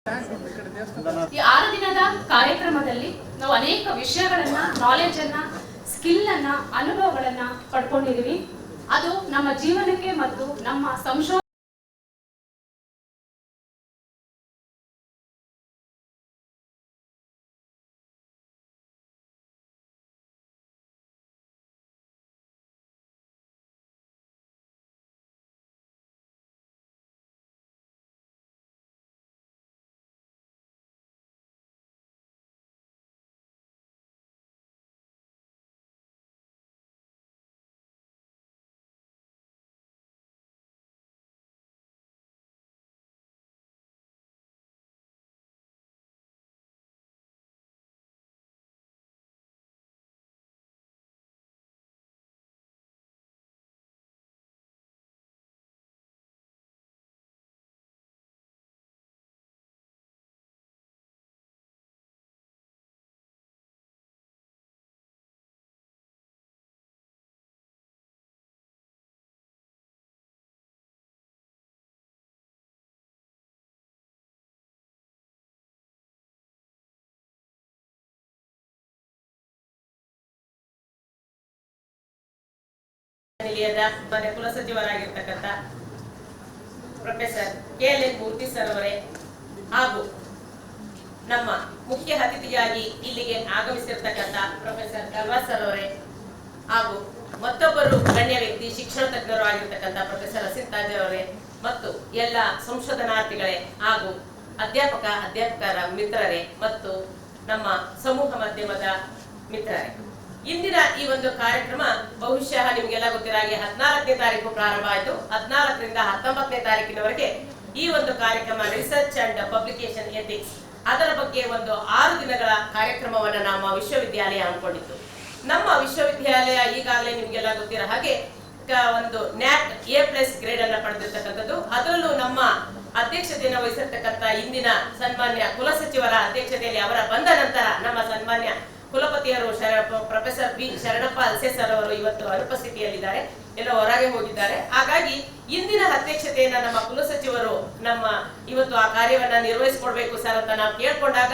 ಈ 6 ದಿನದ ಕಾರ್ಯಕ್ರಮದಲ್ಲಿ ನಾವು ಅನೇಕ ವಿಷಯಗಳನ್ನ, ನಾಲೆಜ್ ಅನ್ನ, ಸ್ಕಿಲ್ ಅನ್ನ, ಅನುಭವಗಳನ್ನ ಪಡ್ಕೊಂಡಿದೀವಿ. ಅದು ನಮ್ಮ ಜೀವನಕ್ಕೆ ಮತ್ತು ನಮ್ಮ ಸಂಶೋಧನೆ ನಿಲಯದ ಕುಲಸಚಿವರಾಗಿರ್ತಕ್ಕಂಥ ಪ್ರೊಫೆಸರ್ KLN ಮೂರ್ತಿ ಸರ್ ಅವರೇ ಹಾಗೂ ನಮ್ಮ ಮುಖ್ಯ ಅತಿಥಿಯಾಗಿ ಇಲ್ಲಿಗೆ ಆಗಮಿಸಿರ್ತಕ್ಕಂಥ ಪ್ರೊಫೆಸರ್ ತಳವಾರ್ ಸರ್ ಅವರೇ ಹಾಗೂ ಮತ್ತೊಬ್ಬರು ಗಣ್ಯ ವ್ಯಕ್ತಿ ಶಿಕ್ಷಣ ತಜ್ಞರು ಆಗಿರ್ತಕ್ಕಂಥ ಪ್ರೊಫೆಸರ್ ಅಸಿಂತಾಜ್ ಅವರೇ ಮತ್ತು ಎಲ್ಲ ಸಂಶೋಧನಾರ್ಥಿಗಳೇ ಹಾಗೂ ಅಧ್ಯಾಪಕರ ಮಿತ್ರರೇ ಮತ್ತು ನಮ್ಮ ಸಮೂಹ ಮಾಧ್ಯಮದ ಮಿತ್ರರೇ, ಇಂದಿನ ಈ ಒಂದು ಕಾರ್ಯಕ್ರಮ ಬಹುಶಃ ನಿಮಗೆಲ್ಲ ಗೊತ್ತಿರೋ ಹಾಗೆ 14ನೇ ತಾರೀಕು ಪ್ರಾರಂಭ ಆಯಿತು. 14ರಿಂದ 19ನೇ ತಾರೀಕಿನವರೆಗೆ ಈ ಒಂದು ಕಾರ್ಯಕ್ರಮ ರಿಸರ್ಚ್ ಅಂಡ್ ಪಬ್ಲಿಕೇಶನ್ ಎಥಿಕ್ಸ್, ಅದರ ಬಗ್ಗೆ ಒಂದು 6 ದಿನಗಳ ಕಾರ್ಯಕ್ರಮವನ್ನು ನಮ್ಮ ವಿಶ್ವವಿದ್ಯಾಲಯ ಹಮ್ಮಿಕೊಂಡಿತ್ತು. ನಮ್ಮ ವಿಶ್ವವಿದ್ಯಾಲಯ ಈಗಾಗಲೇ ನಿಮಗೆಲ್ಲ ಗೊತ್ತಿರೋ ಹಾಗೆ ಒಂದು NAAC A+ ಗ್ರೇಡ್ ಅನ್ನು ಪಡೆದಿರ್ತಕ್ಕಂಥದ್ದು. ಅದರಲ್ಲೂ ನಮ್ಮ ಅಧ್ಯಕ್ಷತೆಯನ್ನು ವಹಿಸಿರ್ತಕ್ಕಂಥ ಇಂದಿನ ಸನ್ಮಾನ್ಯ ಕುಲಸಚಿವರ ಅಧ್ಯಕ್ಷತೆಯಲ್ಲಿ ಅವರ ಬಂದ ನಂತರ ನಮ್ಮ ಸನ್ಮಾನ್ಯ ಕುಲಪತಿಯರು ಪ್ರೊಫೆಸರ್ ಬಿ ಶರಣಪ್ಪ ಅಲ್ಸೆ ಸರ್ ಅವರು ಇವತ್ತು ಅನುಪಸ್ಥಿತಿಯಲ್ಲಿದ್ದಾರೆ, ಎಲ್ಲ ಹೊರಗೆ ಹೋಗಿದ್ದಾರೆ. ಹಾಗಾಗಿ ಇಂದಿನ ಅಧ್ಯಕ್ಷತೆಯನ್ನ ನಮ್ಮ ಕುಲಸಚಿವರು ನಮ್ಮ ಇವತ್ತು ಆ ಕಾರ್ಯವನ್ನ ನಿರ್ವಹಿಸಿಕೊಡ್ಬೇಕು ಸರ್ ಅಂತ ನಾವು ಕೇಳ್ಕೊಂಡಾಗ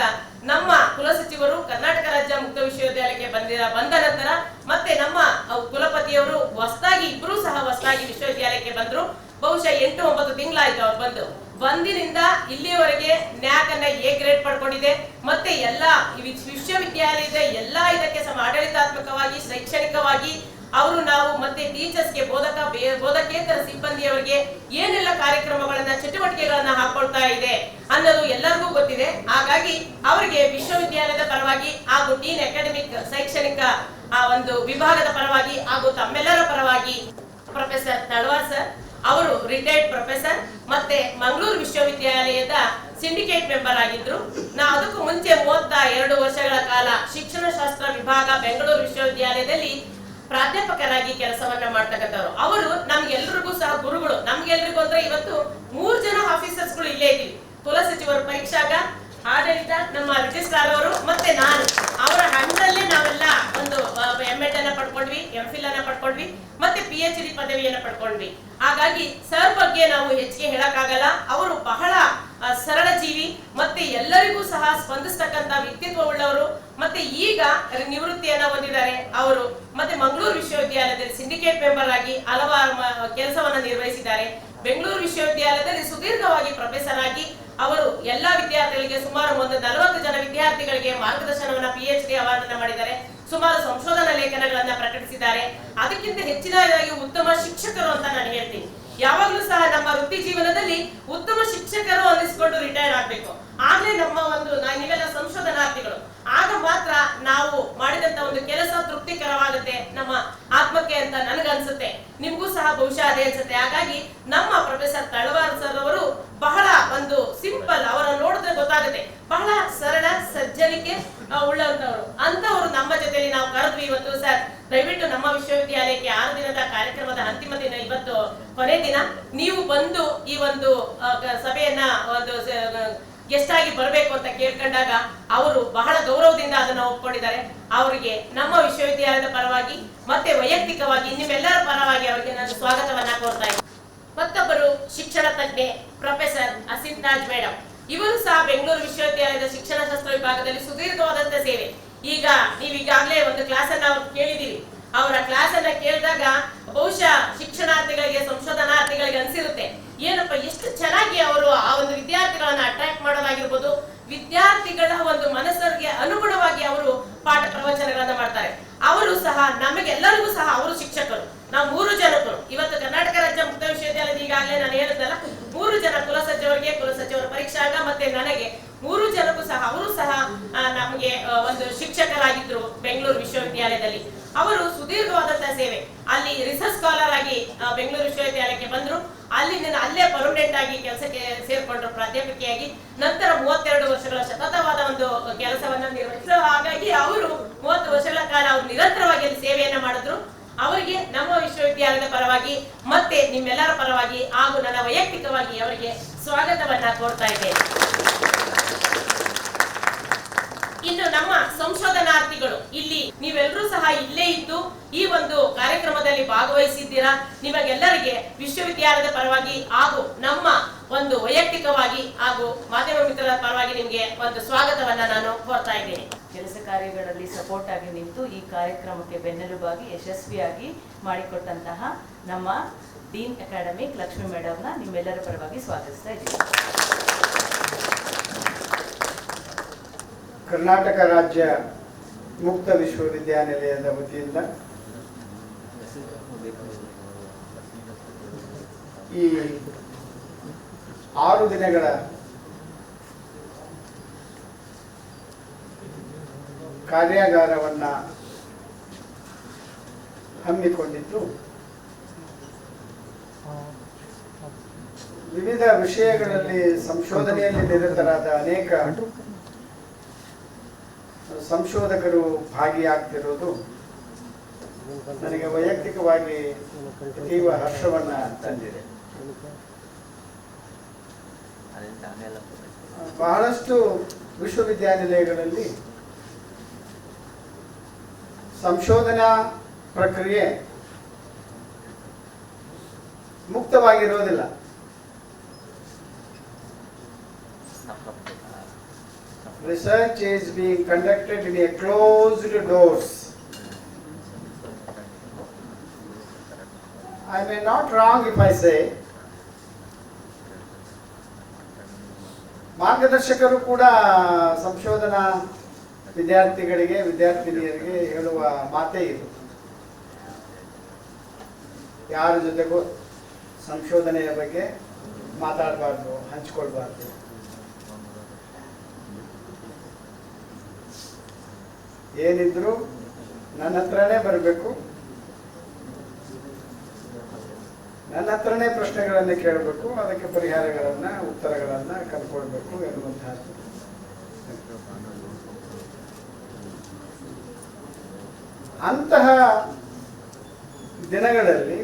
ನಮ್ಮ ಕುಲಸಚಿವರು ಕರ್ನಾಟಕ ರಾಜ್ಯ ಮುಕ್ತ ವಿಶ್ವವಿದ್ಯಾಲಯಕ್ಕೆ ಬಂದ ನಂತರ ಮತ್ತೆ ನಮ್ಮ ಕುಲಪತಿಯವರು ಇಬ್ರು ಸಹ ಹೊಸದಾಗಿ ವಿಶ್ವವಿದ್ಯಾಲಯಕ್ಕೆ ಬಂದ್ರು. ಬಹುಶಃ 8-9 ತಿಂಗಳಾಯ್ತು ಅವ್ರು ಬಂದಿನಿಂದ ಇಲ್ಲಿಯವರೆಗೆ NAAC ಅನ್ನ A ಗ್ರೇಡ್ ಪಡ್ಕೊಂಡಿದೆ. ಮತ್ತೆ ಎಲ್ಲಾ ವಿಶ್ವವಿದ್ಯಾಲಯದ ಎಲ್ಲಾ ಇದಕ್ಕೆ ಆಡಳಿತಾತ್ಮಕವಾಗಿ, ಶೈಕ್ಷಣಿಕವಾಗಿ ಅವರು ನಾವು ಮತ್ತೆ ಟೀಚರ್ಸ್ಗೆ ಬೋಧಕೇತರ ಸಿಬ್ಬಂದಿಯವರಿಗೆ ಏನೆಲ್ಲ ಕಾರ್ಯಕ್ರಮಗಳನ್ನ, ಚಟುವಟಿಕೆಗಳನ್ನ ಹಾಕೊಳ್ತಾ ಇದೆ ಅನ್ನೋದು ಎಲ್ಲರಿಗೂ ಗೊತ್ತಿದೆ. ಹಾಗಾಗಿ ಅವರಿಗೆ ವಿಶ್ವವಿದ್ಯಾಲಯದ ಪರವಾಗಿ ಹಾಗೂ ಡೀನ್ ಅಕಾಡೆಮಿಕ್ ಶೈಕ್ಷಣಿಕ ಆ ಒಂದು ವಿಭಾಗದ ಪರವಾಗಿ ಹಾಗೂ ತಮ್ಮೆಲ್ಲರ ಪರವಾಗಿ ಪ್ರೊಫೆಸರ್ ತಳವಾರ್ ಸರ್ ಅವರು ರಿಟೈರ್ಡ್ ಪ್ರೊಫೆಸರ್ ಮತ್ತೆ ಮಂಗಳೂರು ವಿಶ್ವವಿದ್ಯಾಲಯದ ಸಿಂಡಿಕೇಟ್ ಮೆಂಬರ್ ಆಗಿದ್ರು. ಅದಕ್ಕೂ ಮುಂಚೆ 32 ವರ್ಷಗಳ ಕಾಲ ಶಿಕ್ಷಣ ಶಾಸ್ತ್ರ ವಿಭಾಗ ಬೆಂಗಳೂರು ವಿಶ್ವವಿದ್ಯಾಲಯದಲ್ಲಿ ಪ್ರಾಧ್ಯಾಪಕರಾಗಿ ಕೆಲಸವನ್ನ ಮಾಡ್ತಕ್ಕಂಥವ್ರು. ಅವರು ನಮ್ಗೆಲ್ರಿಗೂ ಸಹ ಗುರುಗಳು. ನಮ್ಗೆಲ್ರಿಗೂ ಅಂದ್ರೆ ಇವತ್ತು 3 ಜನ ಆಫೀಸರ್ಸ್ಗಳು ಇಲ್ಲೇ ಇದ್ದೀವಿ. ಕುಲಸಚಿವರು, ಪರೀಕ್ಷಾಗ, ಆಡಳಿತ, ನಮ್ಮ ರಿಜಿಸ್ಟ್ರಾರ್ ಅವರು ಮತ್ತೆ ನಾನು. ಅವರ ಹಣ್ಣಲ್ಲೇ ನಾವೆಲ್ಲ ಒಂದು M.Ed ಅನ್ನ ಪಡ್ಕೊಂಡ್ವಿ, MPhil ಅನ್ನ ಪಡ್ಕೊಂಡ್ವಿ, ಮತ್ತೆ PhD ಪದವಿಯನ್ನ ಪಡ್ಕೊಂಡ್ವಿ. ಹಾಗಾಗಿ ಸರ್ ಬಗ್ಗೆ ನಾವು ಹೆಚ್ಚಿಗೆ ಹೇಳಕ್ಕಾಗಲ್ಲ. ಅವರು ಬಹಳ ಸರಳ ಜೀವಿ ಮತ್ತೆ ಎಲ್ಲರಿಗೂ ಸಹ ಸ್ಪಂದಿಸ್ತಕ್ಕಂಥ ವ್ಯಕ್ತಿತ್ವ ಉಳ್ಳವರು. ಮತ್ತೆ ಈಗ ನಿವೃತ್ತಿಯನ್ನ ಹೊಂದಿದ್ದಾರೆ ಅವರು. ಮತ್ತೆ ಮಂಗಳೂರು ವಿಶ್ವವಿದ್ಯಾಲಯದಲ್ಲಿ ಸಿಂಡಿಕೇಟ್ ಮೆಂಬರ್ ಆಗಿ ಹಲವಾರು ಕೆಲಸವನ್ನ ನಿರ್ವಹಿಸಿದ್ದಾರೆ. ಬೆಂಗಳೂರು ವಿಶ್ವವಿದ್ಯಾಲಯದಲ್ಲಿ ಸುದೀರ್ಘವಾಗಿ ಪ್ರೊಫೆಸರ್ ಆಗಿ ಅವರು ಎಲ್ಲಾ ವಿದ್ಯಾರ್ಥಿಗಳಿಗೆ ಸುಮಾರು 40 ಜನ ವಿದ್ಯಾರ್ಥಿಗಳಿಗೆ ಮಾರ್ಗದರ್ಶನವನ್ನ PhD ಅವಾರ್ಡ್ ಅನ್ನ ಮಾಡಿದ್ದಾರೆ. ಸುಮಾರು ಸಂಶೋಧನಾ ಲೇಖನಗಳನ್ನ ಪ್ರಕಟಿಸಿದ್ದಾರೆ. ಅದಕ್ಕಿಂತ ಹೆಚ್ಚಿನದಾಗಿ ಉತ್ತಮ ಶಿಕ್ಷಕರು ಅಂತ ನಾನು ಹೇಳ್ತೀನಿ. ಯಾವಾಗಲೂ ಸಹ ನಮ್ಮ ವೃತ್ತಿ ಜೀವನದಲ್ಲಿ ಉತ್ತಮ ಶಿಕ್ಷಕರು ಅನ್ನಿಸ್ಕೊಂಡು ರಿಟೈರ್ ಆಗ್ಬೇಕು. ಆಗ್ಲೇ ನಮ್ಮ ನೀವೆಲ್ಲ ಸಂಶೋಧನಾರ್ಥಿಗಳು. ಆಗ ಮಾತ್ರ ನಾವು ಮಾಡಿದಂತ ಒಂದು ಕೆಲಸ ತೃಪ್ತಿಕರವಾಗುತ್ತೆ ನಮ್ಮ ಆತ್ಮಕ್ಕೆ ಅಂತ ನನಗನ್ಸುತ್ತೆ. ನಿಮ್ಗೂ ಸಹ ಬಹುಶಃ ಅದೇ ಅನ್ಸುತ್ತೆ. ಹಾಗಾಗಿ ನಮ್ಮ ಪ್ರೊಫೆಸರ್ ತಳವಾರ್ ಸರ್ ಅವರು ಬಹಳ ಒಂದು ಸಿಂಪಲ್, ಅವರನ್ನು ನೋಡಿದ್ರೆ ಗೊತ್ತಾಗುತ್ತೆ, ಬಹಳ ಸರಳ ಸಜ್ಜನಿಕೆ ಉಳ್ಳಂತವರು. ಅಂತವರು ನಮ್ಮ ಜೊತೆಲಿ ನಾವು ಕರೆದ್ವಿ ಇವತ್ತು. ಸರ್ ದಯವಿಟ್ಟು ನಮ್ಮ ವಿಶ್ವವಿದ್ಯಾಲಯಕ್ಕೆ 6 ದಿನದ ಕಾರ್ಯಕ್ರಮದ ಅಂತಿಮ ದಿನ, ಇವತ್ತು ಕೊನೆ ದಿನ, ನೀವು ಬಂದು ಈ ಒಂದು ಸಭೆಯನ್ನ ಒಂದು ಗೆಸ್ಟ್ ಆಗಿ ಬರಬೇಕು ಅಂತ ಕೇಳ್ಕೊಂಡಾಗ ಅವರು ಬಹಳ ಗೌರವದಿಂದ ಅದನ್ನ ಒಪ್ಕೊಂಡಿದ್ದಾರೆ. ಅವರಿಗೆ ನಮ್ಮ ವಿಶ್ವವಿದ್ಯಾಲಯದ ಪರವಾಗಿ ಮತ್ತೆ ವೈಯಕ್ತಿಕವಾಗಿ ನಿಮ್ಮೆಲ್ಲರ ಪರವಾಗಿ ಅವರಿಗೆ ನಾನು ಸ್ವಾಗತವನ್ನ ಕೋರ್ತಾ ಇದ್ದೀನಿ. ಮತ್ತೊಬ್ಬರು ಶಿಕ್ಷಣ ತಜ್ಞೆ ಪ್ರೊಫೆಸರ್ ಅಸಿಂತಾಜ್ ಮೇಡಮ್. ಇವರು ಸಹ ಬೆಂಗಳೂರು ವಿಶ್ವವಿದ್ಯಾಲಯದ ಶಿಕ್ಷಣಶಾಸ್ತ್ರ ವಿಭಾಗದಲ್ಲಿ ಸುದೀರ್ಘವಾದಂತಹ ಸೇವೆ. ಈಗ ನೀವೀಗಾಗಲೇ ಒಂದು ಕ್ಲಾಸ್ ಅನ್ನ ಅವ್ರು ಕೇಳಿದಿರಿ. ಅವರ ಕ್ಲಾಸ್ ಅನ್ನ ಕೇಳಿದಾಗ ಬಹುಶಃ ಶಿಕ್ಷಣಾರ್ಥಿಗಳಿಗೆ, ಸಂಶೋಧನಾರ್ಥಿಗಳಿಗೆ ಅನ್ಸಿರುತ್ತೆ, ಏನಪ್ಪ ಎಷ್ಟು ಚೆನ್ನಾಗಿ ಅವರು ಆ ಒಂದು ವಿದ್ಯಾರ್ಥಿಗಳನ್ನ ಅಟ್ರಾಕ್ಟ್ ಮಾಡೋದಾಗಿರ್ಬೋದು, ವಿದ್ಯಾರ್ಥಿಗಳ ಒಂದು ಮನಸ್ಸಿಗೆ ಅನುಗುಣವಾಗಿ ಅವರು ಪಾಠ ಪ್ರವಚನಗಳನ್ನ ಮಾಡ್ತಾರೆ. ಅವರು ಸಹ ನಮಗೆಲ್ಲರಿಗೂ ಸಹ ಅವರು ಶಿಕ್ಷಕರು. ನಾವು 3 ಜನರು ಇವತ್ತು ಕರ್ನಾಟಕ ರಾಜ್ಯ ಮುಕ್ತ ವಿಶ್ವವಿದ್ಯಾಲಯದ ಈಗಾಗಲೇ ನಾನು ಹೇಳಿದ್ನಲ್ಲ, 3 ಜನ ಕುಲಸಚಿವರಿಗೆ, ಕುಲಸಚಿವರ ಪರೀಕ್ಷಾಂಗ ಮತ್ತೆ ನನಗೆ 3 ಜನಕ್ಕೂ ಸಹ ಅವರು ಸಹ ನಮಗೆ ಒಂದು ಶಿಕ್ಷಕರಾಗಿದ್ರು ಬೆಂಗಳೂರು ವಿಶ್ವವಿದ್ಯಾಲಯದಲ್ಲಿ. ಅವರು ಸುದೀರ್ಘವಾದಂತಹ ಸೇವೆ, ಅಲ್ಲಿ ರಿಸರ್ಚ್ ಸ್ಕಾಲರ್ ಆಗಿ ಬೆಂಗಳೂರು ವಿಶ್ವವಿದ್ಯಾಲಯಕ್ಕೆ ಬಂದ್ರು. ಅಲ್ಲೇ ಪರ್ಮನೆಂಟ್ ಆಗಿ ಕೆಲಸಕ್ಕೆ ಸೇರ್ಕೊಂಡ್ರು ಪ್ರಾಧ್ಯಾಪಕಿಯಾಗಿ. ನಂತರ 32 ವರ್ಷಗಳ ಸತತವಾದ ಒಂದು ಕೆಲಸವನ್ನ ನಿರ್ವಹಿಸಿದ್ರು. ಹಾಗಾಗಿ ಅವರು 30 ವರ್ಷಗಳ ಕಾಲ ಅವರು ನಿರಂತರವಾಗಿ ಅಲ್ಲಿ ಸೇವೆಯನ್ನ ಮಾಡಿದ್ರು. ಅವರಿಗೆ ನಮ್ಮ ವಿಶ್ವವಿದ್ಯಾಲಯದ ಪರವಾಗಿ ಮತ್ತೆ ನಿಮ್ಮೆಲ್ಲರ ಪರವಾಗಿ ಹಾಗೂ ನನ್ನ ವೈಯಕ್ತಿಕವಾಗಿ ಅವರಿಗೆ ಸ್ವಾಗತವನ್ನ ಕೋರ್ತಾ ಇದ್ದೇನೆ. ಇನ್ನು ನಮ್ಮ ಸಂಶೋಧನಾರ್ಥಿಗಳು ಇಲ್ಲಿ ನೀವೆಲ್ಲರೂ ಸಹ ಇಲ್ಲೇ ಇದ್ದು ಈ ಒಂದು ಕಾರ್ಯಕ್ರಮದಲ್ಲಿ ಭಾಗವಹಿಸಿದ್ದೀರಾ. ನಿಮಗೆಲ್ಲರಿಗೆ ವಿಶ್ವವಿದ್ಯಾಲಯದ ಪರವಾಗಿ ಹಾಗೂ ನಮ್ಮ ಒಂದು ವೈಯಕ್ತಿಕವಾಗಿ ಹಾಗೂ ಮಾಧ್ಯಮ ಮಿತ್ರರ ಪರವಾಗಿ ನಿಮಗೆ ಒಂದು ಸ್ವಾಗತವನ್ನ ನಾನು ಕೋರ್ತಾ ಇದ್ದೇನೆ. ಕೆಲಸ ಕಾರ್ಯಗಳಲ್ಲಿ ಸಪೋರ್ಟ್ ಆಗಿ ನಿಂತು ಈ ಕಾರ್ಯಕ್ರಮಕ್ಕೆ ಬೆನ್ನೆಲುಬಾಗಿ ಯಶಸ್ವಿಯಾಗಿ ಮಾಡಿಕೊಟ್ಟಂತಹ ನಮ್ಮ ಡೀನ್ ಅಕಾಡೆಮಿಕ್ ಲಕ್ಷ್ಮಿ ಮೇಡಮ್ನ ನಿಮ್ಮೆಲ್ಲರ ಪರವಾಗಿ ಸ್ವಾಗತಿಸ್ತಾ ಇದ್ದೀನಿ. ಕರ್ನಾಟಕ ರಾಜ್ಯ ಮುಕ್ತ ವಿಶ್ವವಿದ್ಯಾನಿಲಯದ ವತಿಯಿಂದ ಈ 6 ದಿನಗಳ ಕಾರ್ಯಾಗಾರವನ್ನು ಹಮ್ಮಿಕೊಂಡಿದ್ದು ವಿವಿಧ ವಿಷಯಗಳಲ್ಲಿ ಸಂಶೋಧನೆಯಲ್ಲಿ ನಿರತರಾದ ಅನೇಕ ಸಂಶೋಧಕರು ಭಾಗಿಯಾಗ್ತಿರೋದು ನನಗೆ ವೈಯಕ್ತಿಕವಾಗಿ ಅತೀವ ಹರ್ಷವನ್ನ ತಂದಿದೆ. ಬಹಳಷ್ಟು ವಿಶ್ವವಿದ್ಯಾನಿಲಯಗಳಲ್ಲಿ ಸಂಶೋಧನಾ ಪ್ರಕ್ರಿಯೆ ಮುಕ್ತವಾಗಿರೋದಿಲ್ಲ. Research is being conducted in a closed doors. I may not wrong if I say ಮಾರ್ಗದರ್ಶಕರು ಕೂಡ ಸಂಶೋಧನಾ ವಿದ್ಯಾರ್ಥಿಗಳಿಗೆ, ವಿದ್ಯಾರ್ಥಿನಿಯರಿಗೆ ಹೇಳುವ ಮಾತೇ ಇದು. ಯಾರ ಜೊತೆಗೂ ಸಂಶೋಧನೆಯ ಬಗ್ಗೆ ಮಾತಾಡಬಾರ್ದು, ಹಂಚ್ಕೊಳ್ಬಾರ್ದು. ಏನಿದ್ರು ನನ್ನ ಹತ್ರನೇ ಬರಬೇಕು, ನನ್ನ ಹತ್ರನೇ ಪ್ರಶ್ನೆಗಳನ್ನು ಕೇಳಬೇಕು, ಅದಕ್ಕೆ ಪರಿಹಾರಗಳನ್ನು, ಉತ್ತರಗಳನ್ನು ಕಂಡುಕೊಳ್ಬೇಕು ಎನ್ನುವಂತಹದ್ದು. ಅಂತಹ ದಿನಗಳಲ್ಲಿ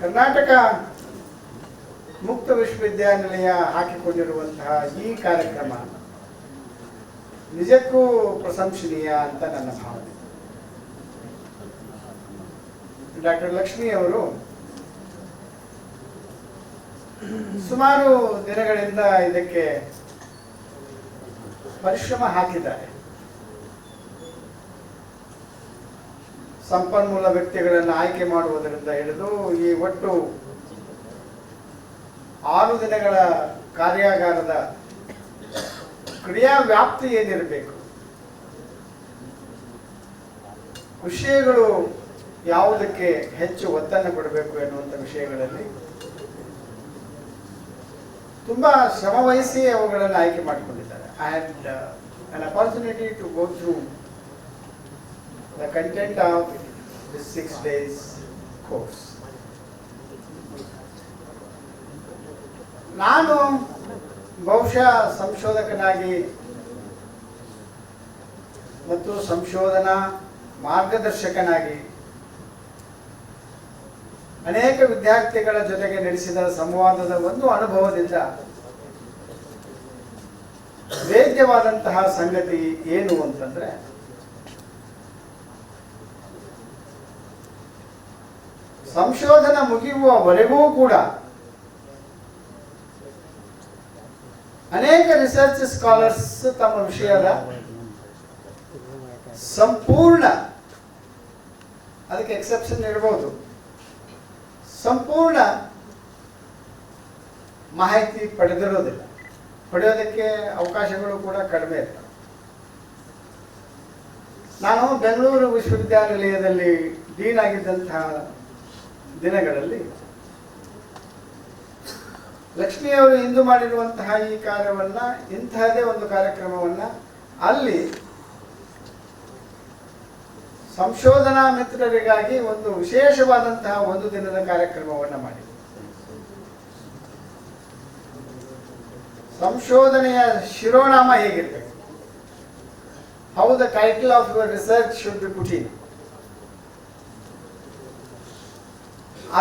ಕರ್ನಾಟಕ ಮುಕ್ತ ವಿಶ್ವವಿದ್ಯಾನಿಲಯ ಹಾಕಿಕೊಂಡಿರುವಂತಹ ಈ ಕಾರ್ಯಕ್ರಮ ನಿಜಕ್ಕೂ ಪ್ರಶಂಸನೀಯ ಅಂತ ನನ್ನ ಭಾವನೆ. ಡಾಕ್ಟರ್ ಲಕ್ಷ್ಮಿ ಅವರು ಸುಮಾರು ದಿನಗಳಿಂದ ಇದಕ್ಕೆ ಪರಿಶ್ರಮ ಹಾಕಿದ್ದಾರೆ. ಸಂಪನ್ಮೂಲ ವ್ಯಕ್ತಿಗಳನ್ನು ಆಯ್ಕೆ ಮಾಡುವುದರಿಂದ ಹಿಡಿದು ಈ ಒಟ್ಟು 6 ದಿನಗಳ ಕಾರ್ಯಾಗಾರದ ಕ್ರಿಯಾ ವ್ಯಾಪ್ತಿ ಏನಿರಬೇಕು, ವಿಷಯಗಳು ಯಾವುದಕ್ಕೆ ಹೆಚ್ಚು ಒತ್ತನ್ನು ಕೊಡಬೇಕು ಎನ್ನುವಂಥ ವಿಷಯಗಳಲ್ಲಿ ತುಂಬಾ ಶ್ರಮ ವಹಿಸಿ ಅವುಗಳನ್ನು ಆಯ್ಕೆ ಮಾಡಿಕೊಂಡಿದ್ದಾರೆ. I had an opportunity to go through the content of this 6 days course. ನಾನು ಬಹುಶಃ ಸಂಶೋಧಕನಾಗಿ ಮತ್ತು ಸಂಶೋಧನಾ ಮಾರ್ಗದರ್ಶಕನಾಗಿ ಅನೇಕ ವಿದ್ಯಾರ್ಥಿಗಳ ಜೊತೆಗೆ ನಡೆಸಿದ ಸಂವಾದದ ಒಂದು ಅನುಭವದಿಂದ ವೇದ್ಯವಾದಂತಹ ಸಂಗತಿ ಏನು ಅಂತಂದ್ರೆ, ಸಂಶೋಧನಾ ಮುಗಿಯುವವರೆಗೂ ಕೂಡ ಅನೇಕ ರಿಸರ್ಚ್ ಸ್ಕಾಲರ್ಸ್ ತಮ್ಮ ವಿಷಯದ ಸಂಪೂರ್ಣ, ಅದಕ್ಕೆ ಎಕ್ಸೆಪ್ಷನ್ ಇರಬಹುದು, ಸಂಪೂರ್ಣ ಮಾಹಿತಿ ಪಡೆದಿರೋದಿಲ್ಲ. ಪಡೆಯೋದಕ್ಕೆ ಅವಕಾಶಗಳು ಕೂಡ ಕಡಿಮೆ ಇರ್ತವೆ. ನಾನು ಬೆಂಗಳೂರು ವಿಶ್ವವಿದ್ಯಾನಿಲಯದಲ್ಲಿ ಡೀನ್ ಆಗಿದ್ದಂತಹ ದಿನಗಳಲ್ಲಿ ಲಕ್ಷ್ಮಿಯವರು ಇಂದು ಮಾಡಿರುವಂತಹ ಈ ಕಾರ್ಯವನ್ನು, ಇಂತಹದೇ ಒಂದು ಕಾರ್ಯಕ್ರಮವನ್ನು ಅಲ್ಲಿ ಸಂಶೋಧನಾ ಮಿತ್ರರಿಗಾಗಿ ಒಂದು ವಿಶೇಷವಾದಂತಹ ಒಂದು ದಿನದ ಕಾರ್ಯಕ್ರಮವನ್ನು ಮಾಡಿ, ಸಂಶೋಧನೆಯ ಶಿರೋನಾಮ ಹೇಗಿರಬೇಕು, how the title of your research should be put in,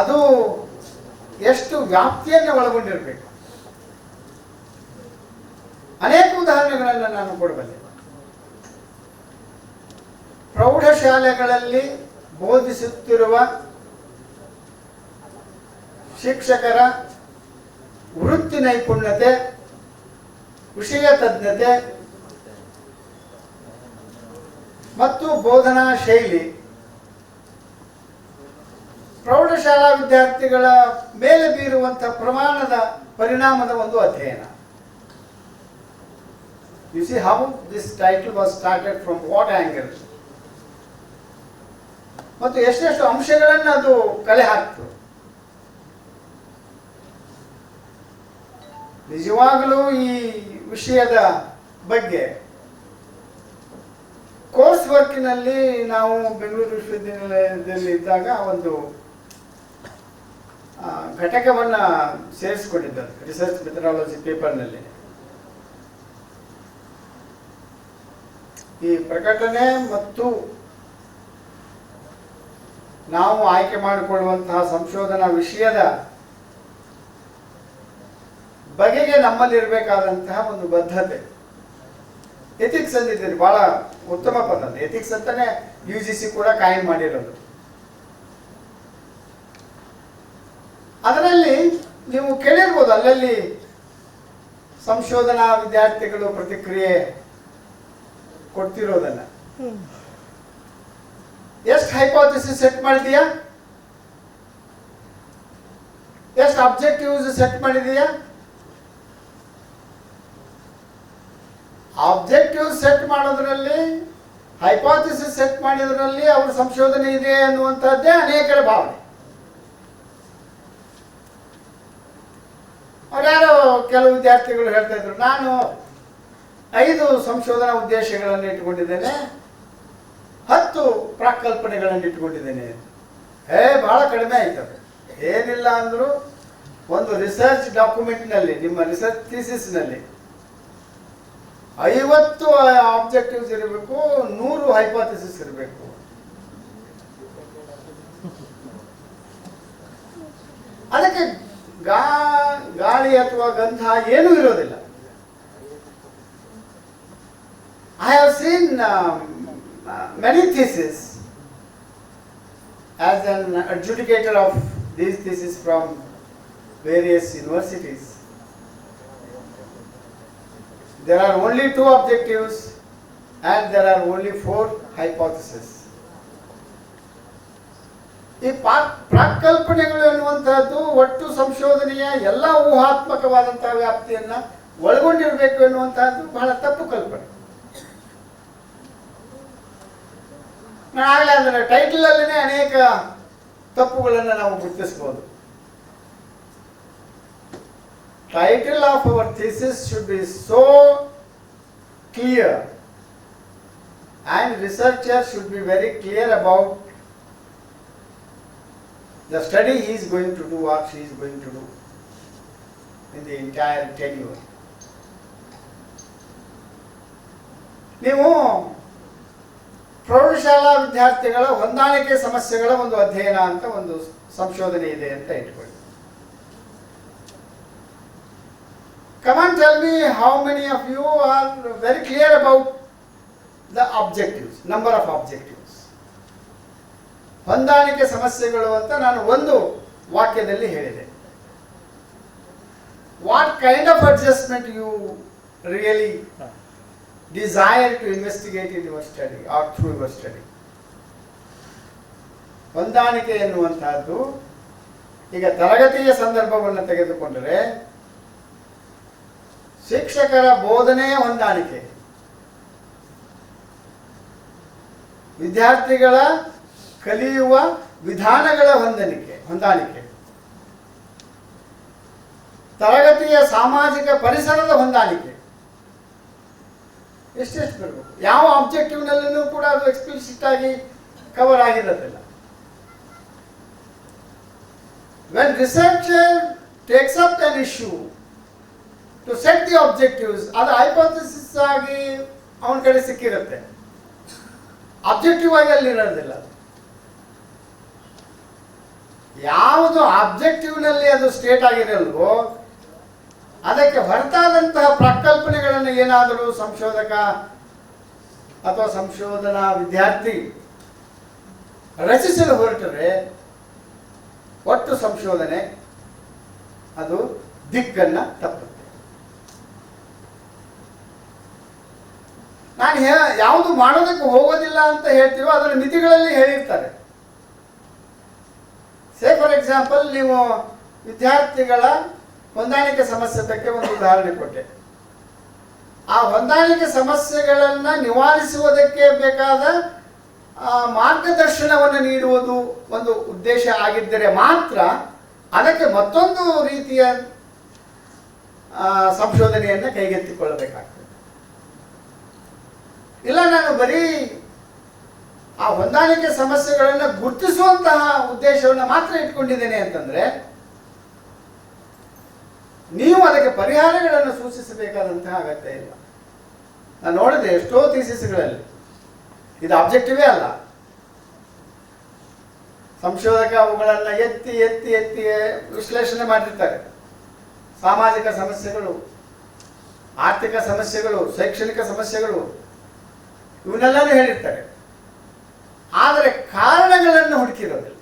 ಅದು ಎಷ್ಟು ವ್ಯಾಪ್ತಿಯನ್ನು ಒಳಗೊಂಡಿರಬೇಕು. ಅನೇಕ ಉದಾಹರಣೆಗಳನ್ನು ನಾನು ಕೊಡಬಲ್ಲೆ. ಪ್ರೌಢಶಾಲೆಗಳಲ್ಲಿ ಬೋಧಿಸುತ್ತಿರುವ ಶಿಕ್ಷಕರ ವೃತ್ತಿ ನೈಪುಣ್ಯತೆ, ವಿಷಯ ತಜ್ಞತೆ ಮತ್ತು ಬೋಧನಾ ಶೈಲಿ ಪ್ರೌಢಶಾಲಾ ವಿದ್ಯಾರ್ಥಿಗಳ ಮೇಲೆ ಬೀರುವಂತಹ ಪ್ರಮಾಣದ ಪರಿಣಾಮದ ಒಂದು ಅಧ್ಯಯನ. U C how this title was started, from what angle, ಮತ್ತು ಎಷ್ಟೆಷ್ಟು ಅಂಶಗಳನ್ನು ಅದು ಕಲೆ ಹಾಕ್ತು. ನಿಜವಾಗಲೂ ಈ ವಿಷಯದ ಬಗ್ಗೆ ಕೋರ್ಸ್ ವರ್ಕಿನಲ್ಲಿ ನಾವು ಬೆಂಗಳೂರು ವಿಶ್ವವಿದ್ಯಾನಿಲಯದಲ್ಲಿ ಇದ್ದಾಗ ಒಂದು ಘಟಕವನ್ನು ಸೇರಿಸಿಕೊಂಡಿದ್ದಾರೆ ರಿಸರ್ಚ್ ಮೆಥಡಾಲಜಿ ಪೇಪರ್ನಲ್ಲಿ. ಈ ಪ್ರಕಟಣೆ ಮತ್ತು ನಾವು ಆಯ್ಕೆ ಮಾಡಿಕೊಳ್ಳುವಂತಹ ಸಂಶೋಧನಾ ವಿಷಯದ ಬಗೆಗೆ ನಮ್ಮಲ್ಲಿರಬೇಕಾದಂತಹ ಒಂದು ಬದ್ಧತೆ, ಎಥಿಕ್ಸ್ ಅಂದಿದ್ದೀರಿ, ಬಹಳ ಉತ್ತಮ ಪದ. ಎಥಿಕ್ಸ್ ಅಂತಾನೆ UGC ಕೂಡ ಕಾಯಂ ಮಾಡಿರೋದು. ಅದರಲ್ಲಿ ನೀವು ಕೇಳಿರ್ಬೋದು, ಅಲ್ಲಲ್ಲಿ ಸಂಶೋಧನಾ ವಿದ್ಯಾರ್ಥಿಗಳು ಪ್ರತಿಕ್ರಿಯೆ ಕೊಡ್ತಿರೋದನ್ನ. ಎಷ್ಟು ಹೈಪೋಥಿಸಿಸ್ ಸೆಟ್ ಮಾಡಿದೀಯಾ, ಎಷ್ಟು ಅಬ್ಜೆಕ್ಟಿವ್ಸ್ ಸೆಟ್ ಮಾಡಿದೀಯಾ. ಆಬ್ಜೆಕ್ಟಿವ್ ಸೆಟ್ ಮಾಡೋದ್ರಲ್ಲಿ, ಹೈಪೋಥಿಸಿಸ್ ಸೆಟ್ ಮಾಡಿದ್ರಲ್ಲಿ ಅವ್ರ ಸಂಶೋಧನೆ ಇದೆ ಅನ್ನುವಂಥದ್ದೇ ಅನೇಕರ ಭಾವನೆ. ಅವ್ರ್ಯಾರೋ ಕೆಲವು ವಿದ್ಯಾರ್ಥಿಗಳು ಹೇಳ್ತಾ ಇದ್ರು, ನಾನು 5 ಸಂಶೋಧನಾ ಉದ್ದೇಶಗಳನ್ನು ಇಟ್ಟುಕೊಂಡಿದ್ದೇನೆ, 10 ಪ್ರಾಕಲ್ಪನೆಗಳನ್ನು ಇಟ್ಟುಕೊಂಡಿದ್ದೇನೆ. ಬಹಳ ಕಡಿಮೆ ಆಯ್ತದೆ. ಏನಿಲ್ಲ ಅಂದರೂ ಒಂದು ರಿಸರ್ಚ್ ಡಾಕ್ಯುಮೆಂಟ್ನಲ್ಲಿ, ನಿಮ್ಮ ರಿಸರ್ಚ್ ಥೀಸಿಸ್ನಲ್ಲಿ 50 ಆಬ್ಜೆಕ್ಟಿವ್ಸ್ ಇರಬೇಕು, 100 ಹೈಪೋಥಿಸಿಸ್ ಇರಬೇಕು. ಅದಕ್ಕೆ ಗಾಳಿ ಅಥವಾ ಗಂಧ ಏನೂ ಇರೋದಿಲ್ಲ. I have seen many theses as an adjudicator of these theses from various universities. There are only 2 objectives and there are only 4 hypotheses. ಈ ಪ್ರಾಕಲ್ಪನೆಗಳು ಎನ್ನುವಂತಹದ್ದು ಒಟ್ಟು ಸಂಶೋಧನೆಯ ಎಲ್ಲ ಊಹಾತ್ಮಕವಾದಂತಹ ವ್ಯಾಪ್ತಿಯನ್ನ ಒಳಗೊಂಡಿರಬೇಕು ಎನ್ನುವಂತಹದ್ದು ಬಹಳ ತಪ್ಪು ಕಲ್ಪನೆ. ನಾಳೆ ಅದರ ಟೈಟಲ್ ಅಲ್ಲೇ ಅನೇಕ ತಪ್ಪುಗಳನ್ನು ನಾವು ಗುರುತಿಸಬಹುದು. Title of our thesis should be so clear and researcher should be very clear about the study he is going to do or she is going to do in the entire tenure. ನೀವು ಪ್ರೌಢಶಾಲಾ ವಿದ್ಯಾರ್ಥಿಗಳ ಹೊಂದಾಣಿಕೆ ಸಮಸ್ಯೆಗಳ ಒಂದು ಅಧ್ಯಯನ ಅಂತ ಒಂದು ಸಂಶೋಧನೆ ಇದೆ ಅಂತ ಇಟ್ಕೊಳ್ಳಿ. Come and tell me how many of you are very clear about the objectives, number of objectives. ಹೊಂದಾಣಿಕೆ ಸಮಸ್ಯೆಗಳು ಅಂತ ನಾನು ಒಂದು ವಾಕ್ಯದಲ್ಲಿ ಹೇಳಿದೆ. what kind of adjustment you really desire to investigate in your study or through your study. ಹೊಂದಾಣಿಕೆ ಎನ್ನುವಂತಹದ್ದು ಈಗ ತರಗತಿಯ ಸಂದರ್ಭವನ್ನು ತೆಗೆದುಕೊಂಡರೆ ಶಿಕ್ಷಕರ ಬೋಧನೆಯ ಹೊಂದಾಣಿಕೆ, ವಿದ್ಯಾರ್ಥಿಗಳ ಕಲಿಯುವ ವಿಧಾನಗಳ ಹೊಂದಾಣಿಕೆ, ತರಗತಿಯ ಸಾಮಾಜಿಕ ಪರಿಸರದ ಹೊಂದಾಣಿಕೆ ಎಷ್ಟೆಷ್ಟು ಬರಬೇಕು. ಯಾವ ಆಬ್ಜೆಕ್ಟಿವ್ನಲ್ಲೂ ಕೂಡ ಅದು ಎಕ್ಸ್ಪ್ಲಿಸಿಟ್ ಆಗಿ ಕವರ್ ಆಗಿರೋದಿಲ್ಲ. When researcher takes up an issue to set the objectives, ಅದು ಹೈಪೋಥೆಸಿಸ್ ಆಗಿ ಅವನ ಕಡೆ ಸಿಕ್ಕಿರುತ್ತೆ, ಆಬ್ಜೆಕ್ಟಿವ್ ಆಗಿ ಅಲ್ಲಿ ಇರೋದಿಲ್ಲ. ಯಾವುದು ಆಬ್ಜೆಕ್ಟಿವ್ನಲ್ಲಿ ಅದು ಸ್ಟೇಟ್ ಆಗಿರಲ್ವೋ ಅದಕ್ಕೆ ಹೊರತಾದಂತಹ ಪ್ರಕಲ್ಪನೆಗಳನ್ನು ಏನಾದರೂ ಸಂಶೋಧಕ ಅಥವಾ ಸಂಶೋಧನಾ ವಿದ್ಯಾರ್ಥಿ ರಚಿಸಲು ಹೊರಟರೆ ಒಟ್ಟು ಸಂಶೋಧನೆ ಅದು ದಿಕ್ಕನ್ನು ತಪ್ಪುತ್ತೆ. ನಾನು ಯಾವುದು ಮಾಡೋದಕ್ಕೆ ಹೋಗೋದಿಲ್ಲ ಅಂತ ಹೇಳ್ತೀವೋ ಅದರ ಮಿತಿಗಳಲ್ಲಿ ಹೇಳಿರ್ತಾರೆ. ಸೇ ಫಾರ್ ಎಕ್ಸಾಂಪಲ್, ನೀವು ವಿದ್ಯಾರ್ಥಿಗಳ ಹೊಂದಾಣಿಕೆ ಸಮಸ್ಯೆ ಬಗ್ಗೆ ಒಂದು ಉದಾಹರಣೆ ಕೊಟ್ಟೆ. ಆ ಹೊಂದಾಣಿಕೆ ಸಮಸ್ಯೆಗಳನ್ನು ನಿವಾರಿಸುವುದಕ್ಕೆ ಬೇಕಾದ ಮಾರ್ಗದರ್ಶನವನ್ನು ನೀಡುವುದು ಒಂದು ಉದ್ದೇಶ ಆಗಿದ್ದರೆ ಮಾತ್ರ ಅದಕ್ಕೆ ಮತ್ತೊಂದು ರೀತಿಯ ಸಂಶೋಧನೆಯನ್ನು ಕೈಗೆತ್ತಿಕೊಳ್ಳಬೇಕಾಗ್ತದೆ. ಇಲ್ಲ, ನಾನು ಬರೀ ಆ ಹೊಂದಾಣಿಕೆ ಸಮಸ್ಯೆಗಳನ್ನು ಗುರುತಿಸುವಂತಹ ಉದ್ದೇಶವನ್ನು ಮಾತ್ರ ಇಟ್ಕೊಂಡಿದ್ದೇನೆ ಅಂತಂದ್ರೆ ನೀವು ಅದಕ್ಕೆ ಪರಿಹಾರಗಳನ್ನು ಸೂಚಿಸಬೇಕಾದಂತಹ ಅಗತ್ಯ ಇಲ್ಲ. ನಾನು ನೋಡಿದೆ ಎಷ್ಟೋ ಥೀಸಿಸ್ಗಳಲ್ಲಿ ಇದು ಆಬ್ಜೆಕ್ಟಿವೇ ಅಲ್ಲ, ಸಂಶೋಧಕ ಅವುಗಳನ್ನು ಎತ್ತಿ ಎತ್ತಿ ಎತ್ತಿ ವಿಶ್ಲೇಷಣೆ ಮಾಡಿರ್ತಾರೆ. ಸಾಮಾಜಿಕ ಸಮಸ್ಯೆಗಳು, ಆರ್ಥಿಕ ಸಮಸ್ಯೆಗಳು, ಶೈಕ್ಷಣಿಕ ಸಮಸ್ಯೆಗಳು ಇವನ್ನೆಲ್ಲನೂ ಹೇಳಿರ್ತಾರೆ. ಆದರೆ ಕಾರಣಗಳನ್ನು ಹುಡುಕಿರೋದಿಲ್ಲ.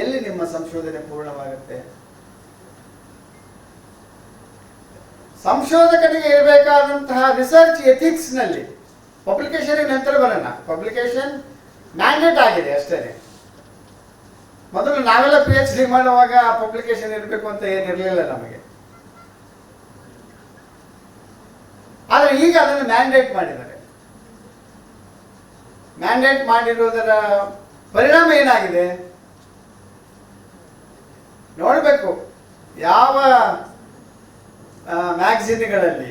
ಎಲ್ಲಿ ನಿಮ್ಮ ಸಂಶೋಧನೆ ಪೂರ್ಣವಾಗುತ್ತೆ? ಸಂಶೋಧಕನಿಗೆ ಇರಬೇಕಾದಂತಹ ರಿಸರ್ಚ್ ಎಥಿಕ್ಸ್ನಲ್ಲಿ ಪಬ್ಲಿಕೇಶನ್ ನಂತರ ಬರೋಣ. ಪಬ್ಲಿಕೇಶನ್ ಮ್ಯಾಂಡೇಟ್ ಆಗಿದೆ ಅಷ್ಟೇ. ಮೊದಲು ನಾವೆಲ್ಲ PhD ಮಾಡುವಾಗ ಪಬ್ಲಿಕೇಶನ್ ಇರಬೇಕು ಅಂತ ಏನಿರಲಿಲ್ಲ ನಮಗೆ. ಆದರೆ ಈಗ ಅದನ್ನು ಮ್ಯಾಂಡೇಟ್ ಮಾಡಿದ್ದಾರೆ. ಮ್ಯಾಂಡೇಟ್ ಮಾಡಿರುವುದರ ಪರಿಣಾಮ ಏನಾಗಿದೆ ನೋಡಬೇಕು. ಯಾವ ಮ್ಯಾಗಝಿನ್ಗಳಲ್ಲಿ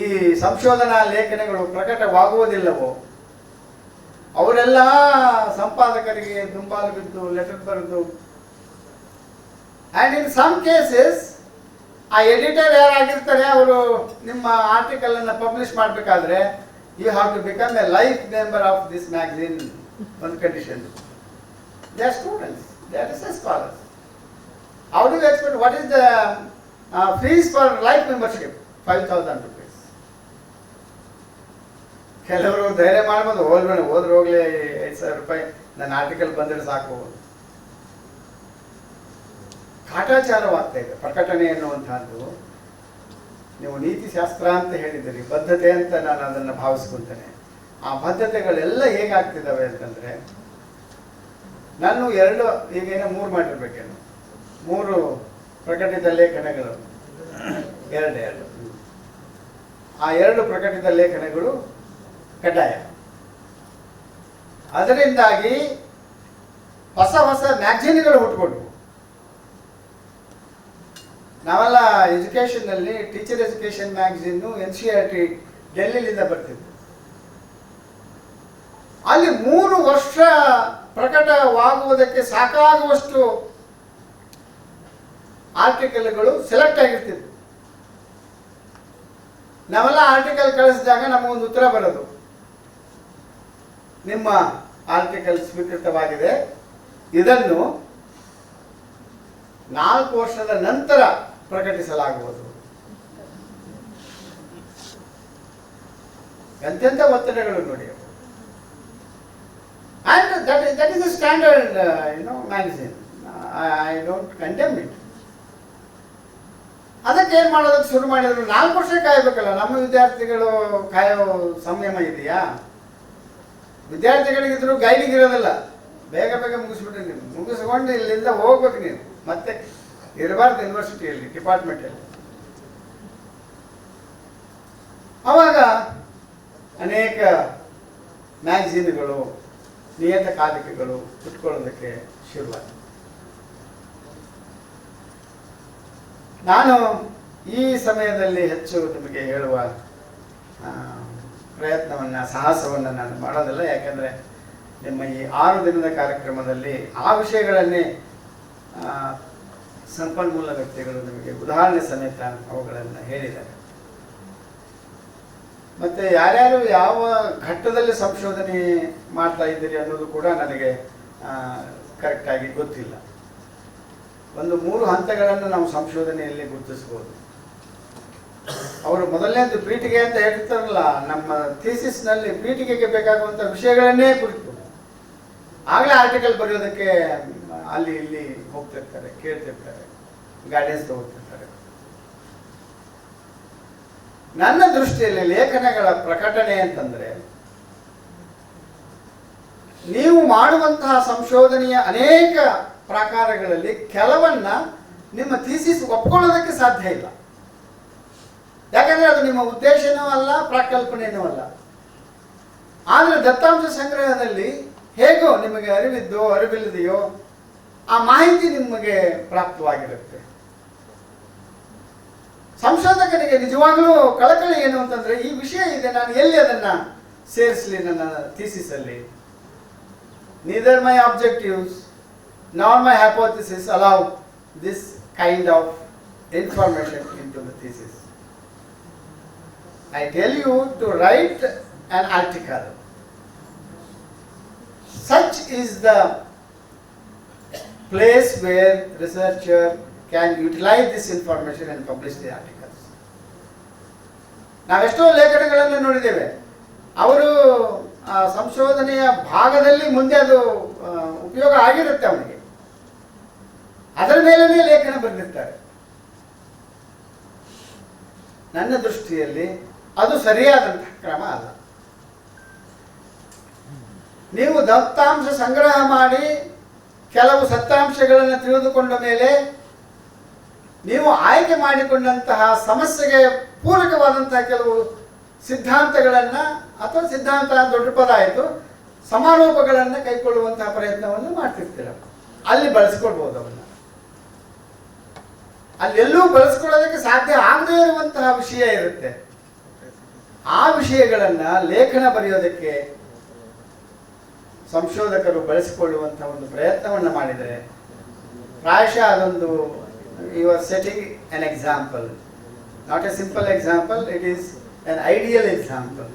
ಈ ಸಂಶೋಧನಾ ಲೇಖನಗಳು ಪ್ರಕಟವಾಗುವುದಿಲ್ಲವೋ ಅವರೆಲ್ಲ ಸಂಪಾದಕರಿಗೆ ದುಂಬಾಲು ಬಿದ್ದು ಲೆಟರ್ ಬರೆದು, ಆ್ಯಂಡ್ ಇನ್ ಸಮ್ ಕೇಸಸ್ ಆ ಎಡಿಟರ್ ಯಾರಾಗಿರ್ತಾರೆ ಅವರು ನಿಮ್ಮ ಆರ್ಟಿಕಲನ್ನು ಪಬ್ಲಿಷ್ ಮಾಡಬೇಕಾದ್ರೆ you have to become a life member of this magazine. ಒಂದು condition. They are students, they are research scholars. How do you expect? What is the fees for life membership? 5,000 rupees. ಕೆಲವರು ಧೈರ್ಯ ಮಾಡ್ಬೋದು, ಹೋದ್ರೆ ಹೋಗ್ಲಿ 5,000 ರೂಪಾಯಿ ನನ್ನ article ಬಂದರೆ ಸಾಕು. ಕಾಟಾಚಾರವಾಗ್ತಾ ಇದೆ ಪ್ರಕಟಣೆ ಎನ್ನುವಂತಹದ್ದು. ನೀವು ನೀತಿಶಾಸ್ತ್ರ ಅಂತ ಹೇಳಿದ್ದೀರಿ, ಬದ್ಧತೆ ಅಂತ ನಾನು ಅದನ್ನು ಭಾವಿಸ್ಕೊಳ್ತೇನೆ. ಆ ಬದ್ಧತೆಗಳೆಲ್ಲ ಹೇಗಾಗ್ತಿದ್ದಾವೆ ಅಂತಂದರೆ, ನಾನು ಈಗೇನೋ 3 ಮಾಡಿರ್ಬೇಕೇನು, 3 ಪ್ರಕಟಿತ ಲೇಖನಗಳು, 2 ಆ 2 ಪ್ರಕಟಿತ ಲೇಖನಗಳು ಕಡ್ಡಾಯ. ಅದರಿಂದಾಗಿ ಹೊಸ ಹೊಸ ಮ್ಯಾಗಝಿನ್ಗಳು ಹುಟ್ಟುಕೊಂಡು, ನಾವೆಲ್ಲ ಎಜುಕೇಷನ್ನಲ್ಲಿ ಟೀಚರ್ ಎಜುಕೇಷನ್ ಮ್ಯಾಗಝಿನ್ನು NCERT ಡೆಲ್ಲಿಲಿಂದ ಬರ್ತಿತ್ತು. ಅಲ್ಲಿ 3 ವರ್ಷ ಪ್ರಕಟವಾಗುವುದಕ್ಕೆ ಸಾಕಾಗುವಷ್ಟು ಆರ್ಟಿಕಲ್ಗಳು ಸೆಲೆಕ್ಟ್ ಆಗಿರ್ತಿದ್ವು. ನಾವೆಲ್ಲ ಆರ್ಟಿಕಲ್ ಕಳಿಸಿದಾಗ ನಮಗೊಂದು ಉತ್ತರ ಬರೋದು, ನಿಮ್ಮ ಆರ್ಟಿಕಲ್ ಸ್ವೀಕೃತವಾಗಿದೆ, ಇದನ್ನು 4 ವರ್ಷದ ನಂತರ ಪ್ರಕಟಿಸಲಾಗುವುದು. ಎಂತೆಂಥ ಒತ್ತಡಗಳು ನೋಡಿ. And that is a standard magazine. I don't condemn it. ವರ್ಷಕ್ಕೆ ಏನು ಮಾಡೋದಕ್ಕೆ ಶುರು ಮಾಡಿದ್ರು? 4 ವರ್ಷ ಕಾಯಬೇಕಲ್ಲ. ನಮ್ಮ ವಿದ್ಯಾರ್ಥಿಗಳು ಕಾಯೋ ಸಂಯಮ ಇದೆಯಾ? ವಿದ್ಯಾರ್ಥಿಗಳಿಗಿದ್ರು ಗೈಡಿಗೆ ಇರೋದಿಲ್ಲ. ಬೇಗ ಬೇಗ ಮುಗಿಸ್ಬಿಟ್ರೆ ನೀವು ಮುಗಿಸ್ಕೊಂಡು ಇಲ್ಲಿಂದ ಹೋಗ್ಬೇಕು. ನೀನು ಮತ್ತೆ ಇರಬಾರ್ದು ಯೂನಿವರ್ಸಿಟಿಯಲ್ಲಿ, ಡಿಪಾರ್ಟ್ಮೆಂಟಲ್ಲಿ. ಆವಾಗ ಅನೇಕ ಮ್ಯಾಗಝೀನ್ಗಳು, ನಿಯತಕಾಲಿಕೆಗಳು ಕುತ್ಕೊಳ್ಳೋದಕ್ಕೆ ಶುರುವಾಯಿತು. ನಾನು ಈ ಸಮಯದಲ್ಲಿ ಹೆಚ್ಚು ನಿಮಗೆ ಹೇಳುವ ಪ್ರಯತ್ನವನ್ನು, ಸಾಹಸವನ್ನು ನಾನು ಮಾಡೋದಿಲ್ಲ. ಯಾಕೆಂದರೆ ನಿಮ್ಮ ಈ 6 ದಿನದ ಕಾರ್ಯಕ್ರಮದಲ್ಲಿ ಆ ವಿಷಯಗಳನ್ನೇ ಸಂಪನ್ಮೂಲ ವ್ಯಕ್ತಿಗಳು ನಿಮಗೆ ಉದಾಹರಣೆ ಸಮೇತ ಅವುಗಳನ್ನು ಹೇಳಿದ್ದಾರೆ. ಮತ್ತು ಯಾರ್ಯಾರು ಯಾವ ಘಟ್ಟದಲ್ಲಿ ಸಂಶೋಧನೆ ಮಾಡ್ತಾ ಇದ್ದೀರಿ ಅನ್ನೋದು ಕೂಡ ನನಗೆ ಕರೆಕ್ಟಾಗಿ ಗೊತ್ತಿಲ್ಲ. ಒಂದು 3 ಹಂತಗಳನ್ನು ನಾವು ಸಂಶೋಧನೆಯಲ್ಲಿ ಗುರುತಿಸ್ಬೋದು. ಅವರು ಮೊದಲನೇದು ಪೀಠಿಗೆ ಅಂತ ಹೇಳ್ತಾರಲ್ಲ, ನಮ್ಮ ಥೀಸಿಸ್ನಲ್ಲಿ ಪೀಠಿಗೆಗೆ ಬೇಕಾಗುವಂಥ ವಿಷಯಗಳನ್ನೇ ಕುರಿತು ಆಗಲೇ ಆರ್ಟಿಕಲ್ ಬರೆಯೋದಕ್ಕೆ ಅಲ್ಲಿ ಇಲ್ಲಿ ಹೋಗ್ತಿರ್ತಾರೆ, ಕೇಳ್ತಿರ್ತಾರೆ, ಗೈಡೆನ್ಸ್ ತಗೋತಿರ್ತಾರೆ. ನನ್ನ ದೃಷ್ಟಿಯಲ್ಲಿ ಲೇಖನಗಳ ಪ್ರಕಟಣೆ ಅಂತಂದರೆ, ನೀವು ಮಾಡುವಂತಹ ಸಂಶೋಧನೆಯ ಅನೇಕ ಪ್ರಕಾರಗಳಲ್ಲಿ ಕೆಲವನ್ನ ನಿಮ್ಮ ಥೀಸಿಸ್ ಒಪ್ಕೊಳ್ಳೋದಕ್ಕೆ ಸಾಧ್ಯ ಇಲ್ಲ. ಯಾಕಂದರೆ ಅದು ನಿಮ್ಮ ಉದ್ದೇಶನೂ ಅಲ್ಲ, ಪ್ರಾಕಲ್ಪನೆಯೂ ಅಲ್ಲ. ಆದರೆ ದತ್ತಾಂಶ ಸಂಗ್ರಹದಲ್ಲಿ ಹೇಗೋ ನಿಮಗೆ ಅರಿವಿದ್ದೋ ಅರಿವಿಲ್ಲದೆಯೋ ಆ ಮಾಹಿತಿ ನಿಮಗೆ ಪ್ರಾಪ್ತವಾಗಿರುತ್ತೆ. ಸಂಶೋಧಕನಿಗೆ ನಿಜವಾಗಲೂ ಕಳಕಳಿ ಏನು ಅಂತಂದರೆ, ಈ ವಿಷಯ ಇದೆ, ನಾನು ಎಲ್ಲಿ ಅದನ್ನು ಸೇರಿಸಲಿ ನನ್ನ ಥೀಸಿಸಲ್ಲಿ? Neither my objectives nor my hypothesis allow this kind of information into the thesis. I tell you to write an article. Such is the place where researcher can utilize this information and publish the articles. ನಾವೆಷ್ಟೋ ಲೇಖನಗಳನ್ನು ನೋಡಿದ್ದೇವೆ. ಅವರು ಸಂಶೋಧನೆಯ ಭಾಗದಲ್ಲಿ ಮುಂದೆ ಅದು ಉಪಯೋಗ ಆಗಿರುತ್ತೆ ಅವನಿಗೆ, ಅದರ ಮೇಲೇ ಲೇಖನ ಬರೆದಿರ್ತಾರೆ. ನನ್ನ ದೃಷ್ಟಿಯಲ್ಲಿ ಅದು ಸರಿಯಾದಂತಹ ಕ್ರಮ ಅಲ್ಲ. ನೀವು ದತ್ತಾಂಶ ಸಂಗ್ರಹ ಮಾಡಿ ಕೆಲವು ಸತ್ಯಾಂಶಗಳನ್ನು ತಿಳಿದುಕೊಂಡ ಮೇಲೆ ನೀವು ಆಯ್ಕೆ ಮಾಡಿಕೊಂಡಂತಹ ಸಮಸ್ಯೆಗೆ ಪೂರಕವಾದಂತಹ ಕೆಲವು ಸಿದ್ಧಾಂತಗಳನ್ನು, ಅಥವಾ ಸಿದ್ಧಾಂತ ದೊಡ್ಡ ಪದ ಆಯಿತು, ಸಮಾರೋಪಗಳನ್ನು ಕೈಗೊಳ್ಳುವಂತಹ ಪ್ರಯತ್ನವನ್ನು ಮಾಡ್ತಿರ್ತೀರ. ಅಲ್ಲಿ ಬಳಸ್ಕೊಳ್ಬೋದು ಅವನ್ನ. ಅಲ್ಲೆಲ್ಲೂ ಬಳಸ್ಕೊಳ್ಳೋದಕ್ಕೆ ಸಾಧ್ಯ ಆಗದೇ ಇರುವಂತಹ ವಿಷಯ ಇರುತ್ತೆ. ಆ ವಿಷಯಗಳನ್ನು ಲೇಖನ ಬರೆಯೋದಕ್ಕೆ ಸಂಶೋಧಕರು ಬಳಸಿಕೊಳ್ಳುವಂತಹ ಒಂದು ಪ್ರಯತ್ನವನ್ನು ಮಾಡಿದರೆ ಪ್ರಾಯಶಃ ಅದೊಂದು, you are setting an example, not a simple example, it is an ideal example.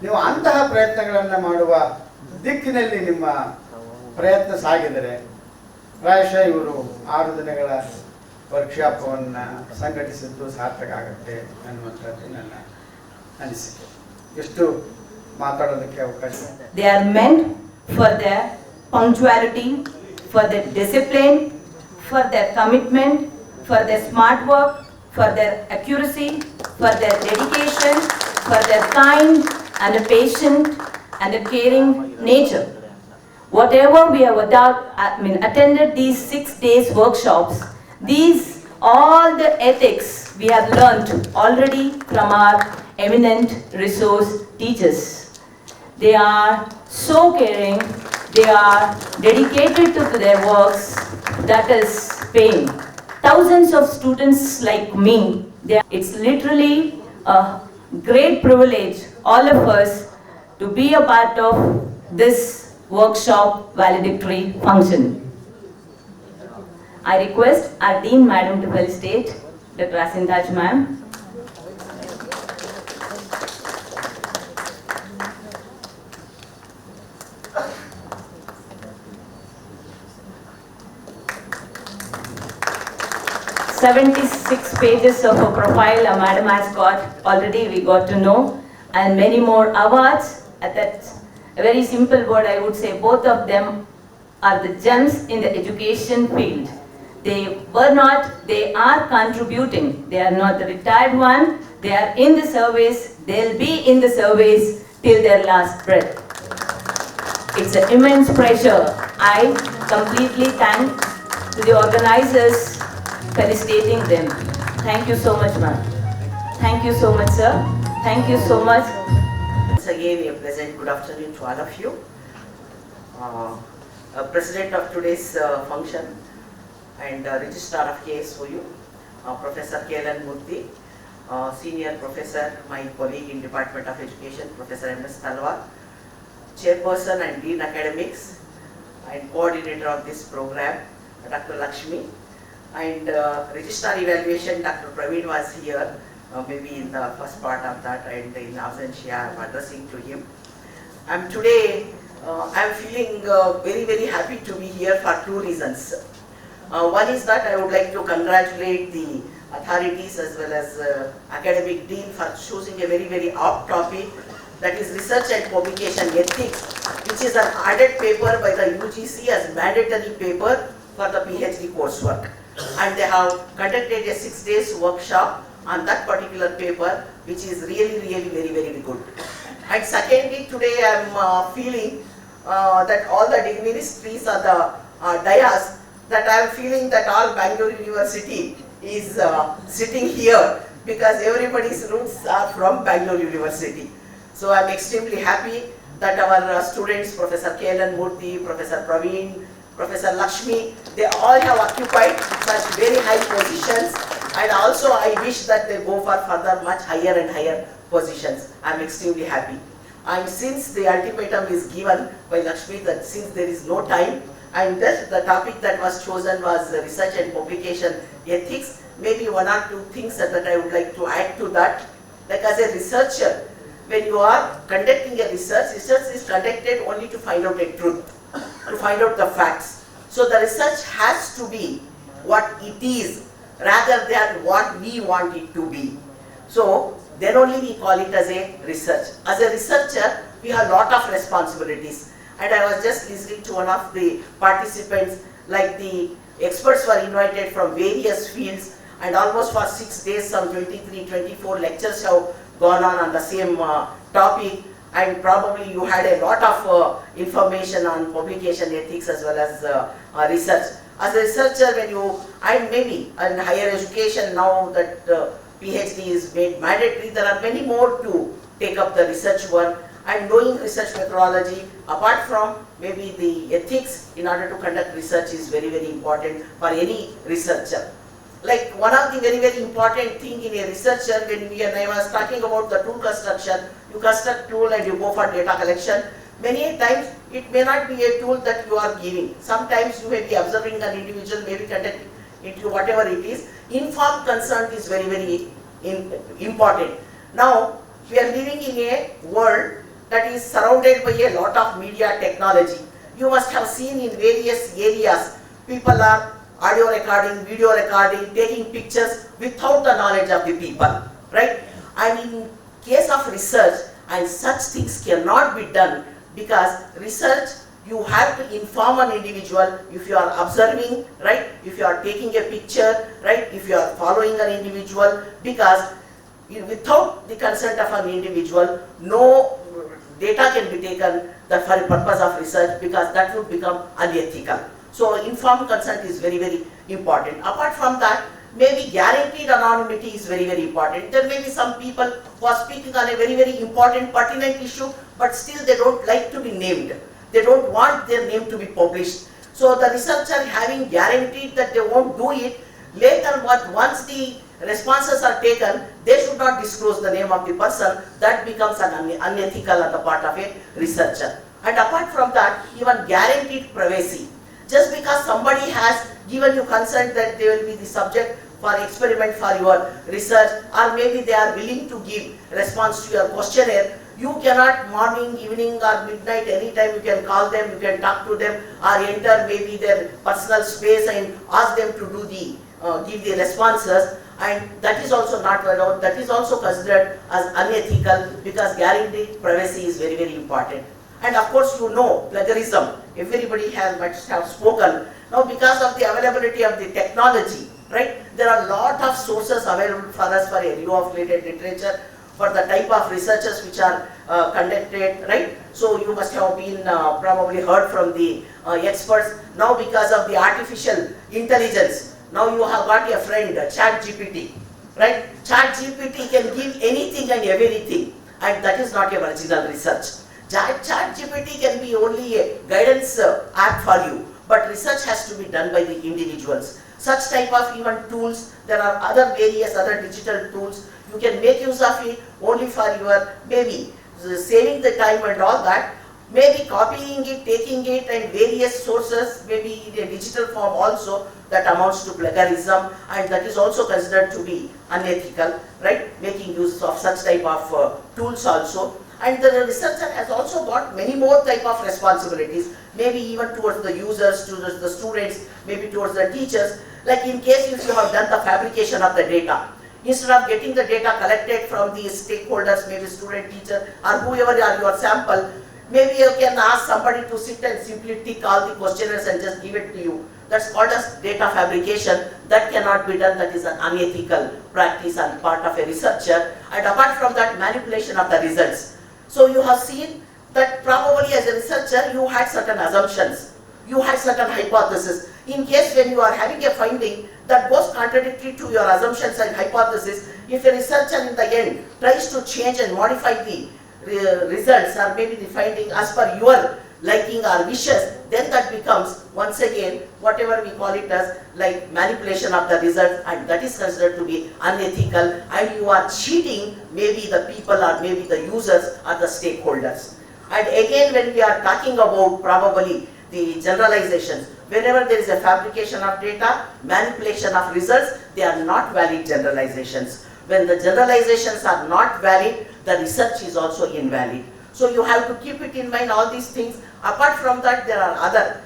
ನೀವು ಅಂತಹ ಪ್ರಯತ್ನಗಳನ್ನು ಮಾಡುವ ದಿಕ್ಕಿನಲ್ಲಿ ನಿಮ್ಮ ಪ್ರಯತ್ನ ಸಾಗಿದರೆ ಪ್ರಾಯಶಃ ಇವರು 6 ದಿನಗಳ ವರ್ಕ್ಶಾಪನ್ನು ಸಂಘಟಿಸಿದ್ದು ಸಾರ್ಥಕ ಆಗುತ್ತೆ ಅನ್ನುವಂಥದ್ದು ನನ್ನ ಅನಿಸಿಕೆ. ಎಷ್ಟು ಮಾತಾಡೋದಕ್ಕೆ ಅವಕಾಶ. They are meant for their punctuality, for their discipline, for their commitment, for their smart work, for their accuracy, for their dedication, for their kind and a patient and a caring nature. Whatever we have attended these 6 days workshops, these all the ethics we have learnt already from our eminent resource teachers. They are so caring, they are dedicated to their works, that is paying. Thousands of students like me, it's literally a great privilege, all of us, to be a part of this workshop valedictory function. I request our Dean Madam to felicitate Dr. Asindaj Ma'am. "76 pages of a profile a madam has got already, we got to know, and many more awards. At that, a very simple word I would say, both of them are the gems in the education field. They were not, they are contributing. They are not the retired one. They are in the service. They'll be in the service till their last breath. It's an immense pressure. I completely thank to the organizers felicitating them. Thank you so much, ma'am. Thank you so much, sir. Thank you so much. Once again, a pleasant good afternoon to all of you. President of today's function and Registrar of KSOU, Professor Kelan Murthy, Senior Professor, my colleague in Department of Education, Professor M.S. Talwar, Chairperson and Dean Academics and Coordinator of this program, Dr. Lakshmi, and Registrar Evaluation, Dr. Praveen was here, maybe in the first part of that, and in absentia, I'm addressing to him. I'm feeling very, very happy to be here for two reasons. One is that I would like to congratulate the authorities as well as academic dean for choosing a very, very apt topic, that is research and publication ethics, which is an added paper by the UGC as mandatory paper for the PhD coursework. And they have conducted a 6 days workshop on that particular paper, which is really, really very, very good. And secondly, today I am feeling that all the dignitaries are the dais, that I am feeling that all Bangalore University is sitting here because everybody's roots are from Bangalore University. So I am extremely happy that our students, Professor Kelan Murthy, Professor Praveen, Professor Lakshmi, they all have occupied such very high positions, and also I wish that they go for further much higher and higher positions. I am extremely happy. And since the ultimatum is given by Lakshmi that since there is no time, and thus the topic that was chosen was research and publication ethics, maybe one or two things that I would like to add to that. Like as a researcher, when you are conducting a research is conducted only to find out a truth, to find out the facts. So the research has to be what it is rather than what we want it to be. So then only we call it as a research. As a researcher, we have a lot of responsibilities. And I was just listening to one of the participants, like the experts were invited from various fields, and almost for 6 days, some 23, 24 lectures have gone on the same topic, and probably you had a lot of information on publication ethics as well as research. As a researcher, when you, and maybe in higher education now that PhD is made mandatory, there are many more to take up the research work, and knowing research methodology, apart from maybe the ethics in order to conduct research is very, very important for any researcher. Like one of the very, very important thing in a researcher, when I was talking about the tool construction, you construct tool and you go for data collection. Many times it may not be a tool that you are giving. Sometimes you may be observing an individual, maybe conducting into whatever it is. Informed consent is very, very important. Now we are living in a world that is surrounded by a lot of media technology. You must have seen in various areas, people are audio recording, video recording, taking pictures without the knowledge of the people, right? And in case of research, and such things cannot be done, because research, you have to inform an individual if you are observing, right? If you are taking a picture, right? If you are following an individual, because without the consent of an individual, no data can be taken for the purpose of research, because that would become unethical. So informed consent is very, very important. Apart from that, maybe guaranteed anonymity is very, very important. There may be some people who are speaking on a very, very important, pertinent issue, but still they don't like to be named. They don't want their name to be published. So the researcher having guaranteed that they won't do it, later once the responses are taken, they should not disclose the name of the person. That becomes an unethical on the part of a researcher. And apart from that, even guaranteed privacy. Just because somebody has given you consent that they will be the subject for experiment for your research, or maybe they are willing to give response to your questionnaire, you cannot morning, evening or midnight, anytime you can call them, you can talk to them, or enter maybe their personal space and ask them to do the give the responses, and that is also not allowed. That is also considered as unethical, because guaranteed privacy is very, very important. And of course, you know, plagiarism, everybody must have spoken Now because of the availability of the technology, right, there are a lot of sources available for us for a review of related literature, for the type of researches which are conducted, right? So you must have been probably heard from the experts. Now because of the artificial intelligence, now you have got a friend, ChatGPT, right? ChatGPT can give anything and everything, and that is not a original research. ChatGPT can be only a guidance app for you, but research has to be done by the individuals. Such type of even tools, there are other various other digital tools. You can make use of it only for your maybe saving the time and all that, maybe copying it, taking it and various sources, maybe in a digital form also, that amounts to plagiarism, and that is also considered to be unethical, right? Making use of such type of tools also. And the researcher has also got many more type of responsibilities, maybe even towards the users, towards the students, maybe towards the teachers. Like in case if you have done the fabrication of the data, instead of getting the data collected from the stakeholders, maybe student, teacher, or whoever are your sample, maybe you can ask somebody to sit and simply tick all the questionnaires and just give it to you. That's called as data fabrication. That cannot be done. That is an unethical practice on part of a researcher. And apart from that, manipulation of the results. So you have seen that probably as a researcher, you had certain assumptions. You had certain hypotheses. In case when you are having a finding that goes contradictory to your assumptions and hypothesis, if a researcher in the end tries to change and modify the results or maybe the finding as per your liking or wishes, then that becomes once again whatever we call it as like manipulation of the results, and that is considered to be unethical, and you are cheating maybe the people or maybe the users or the stakeholders. And again, when we are talking about probably the generalizations, whenever there is a fabrication of data, manipulation of results, they are not valid generalizations. When the generalizations are not valid, the research is also invalid. So you have to keep it in mind, all these things. Apart from that, there are other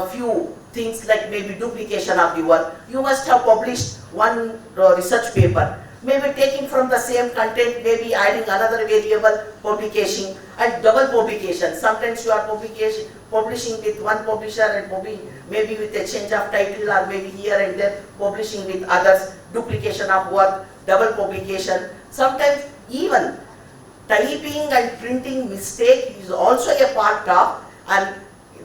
few things like maybe duplication of the work. You must have published one research paper, maybe taking from the same content, maybe adding another variable, publication, and double publication. Sometimes you are publishing with one publisher and maybe with a change of title, or maybe here and there publishing with others, duplication of work, double publication. Sometimes even typing and printing mistake is also a part of, and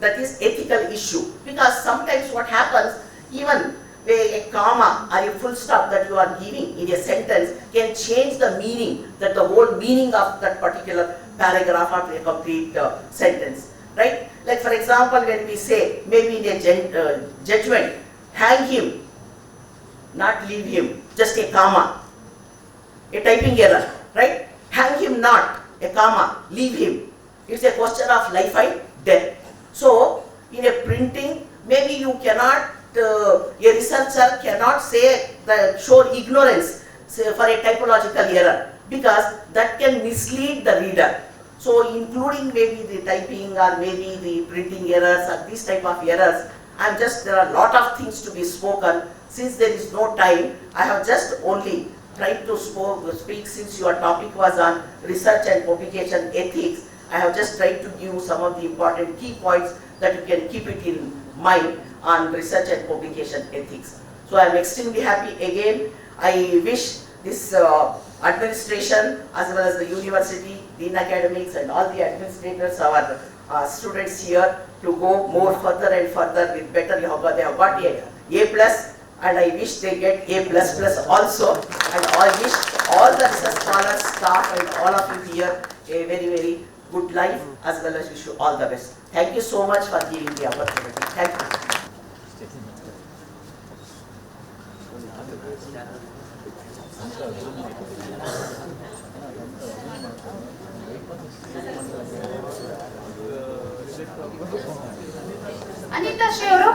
that is ethical issue, because sometimes what happens, even a comma or a full stop that you are giving in a sentence can change the meaning, that the whole meaning of that particular paragraph or a complete sentence, right? Like for example, when we say maybe in a judgment, hang him, not leave him, just a comma, a typing error, right? Hang him not, a comma, leave him. It's a question of life and death. So in a printing, maybe you cannot, a researcher cannot say show ignorance for a typological error, because that can mislead the reader. So including maybe the typing or maybe the printing errors or these type of errors, there are a lot of things to be spoken. Since there is no time, I have just only tried to speak, since your topic was on research and publication ethics. I have just tried to give some of the important key points that you can keep it in mind on research and publication ethics. So I am extremely happy again. I wish this administration as well as the university, Dean Academics and all the administrators, our students here, to go more further and further with better. They have got A plus, and I wish they get A++ also, and I wish all the research scholars, staff and all of you here a very, very good life, as well as wish you all the best. Thank you so much for giving the opportunity. Thank you. Anita Shri ಅವರು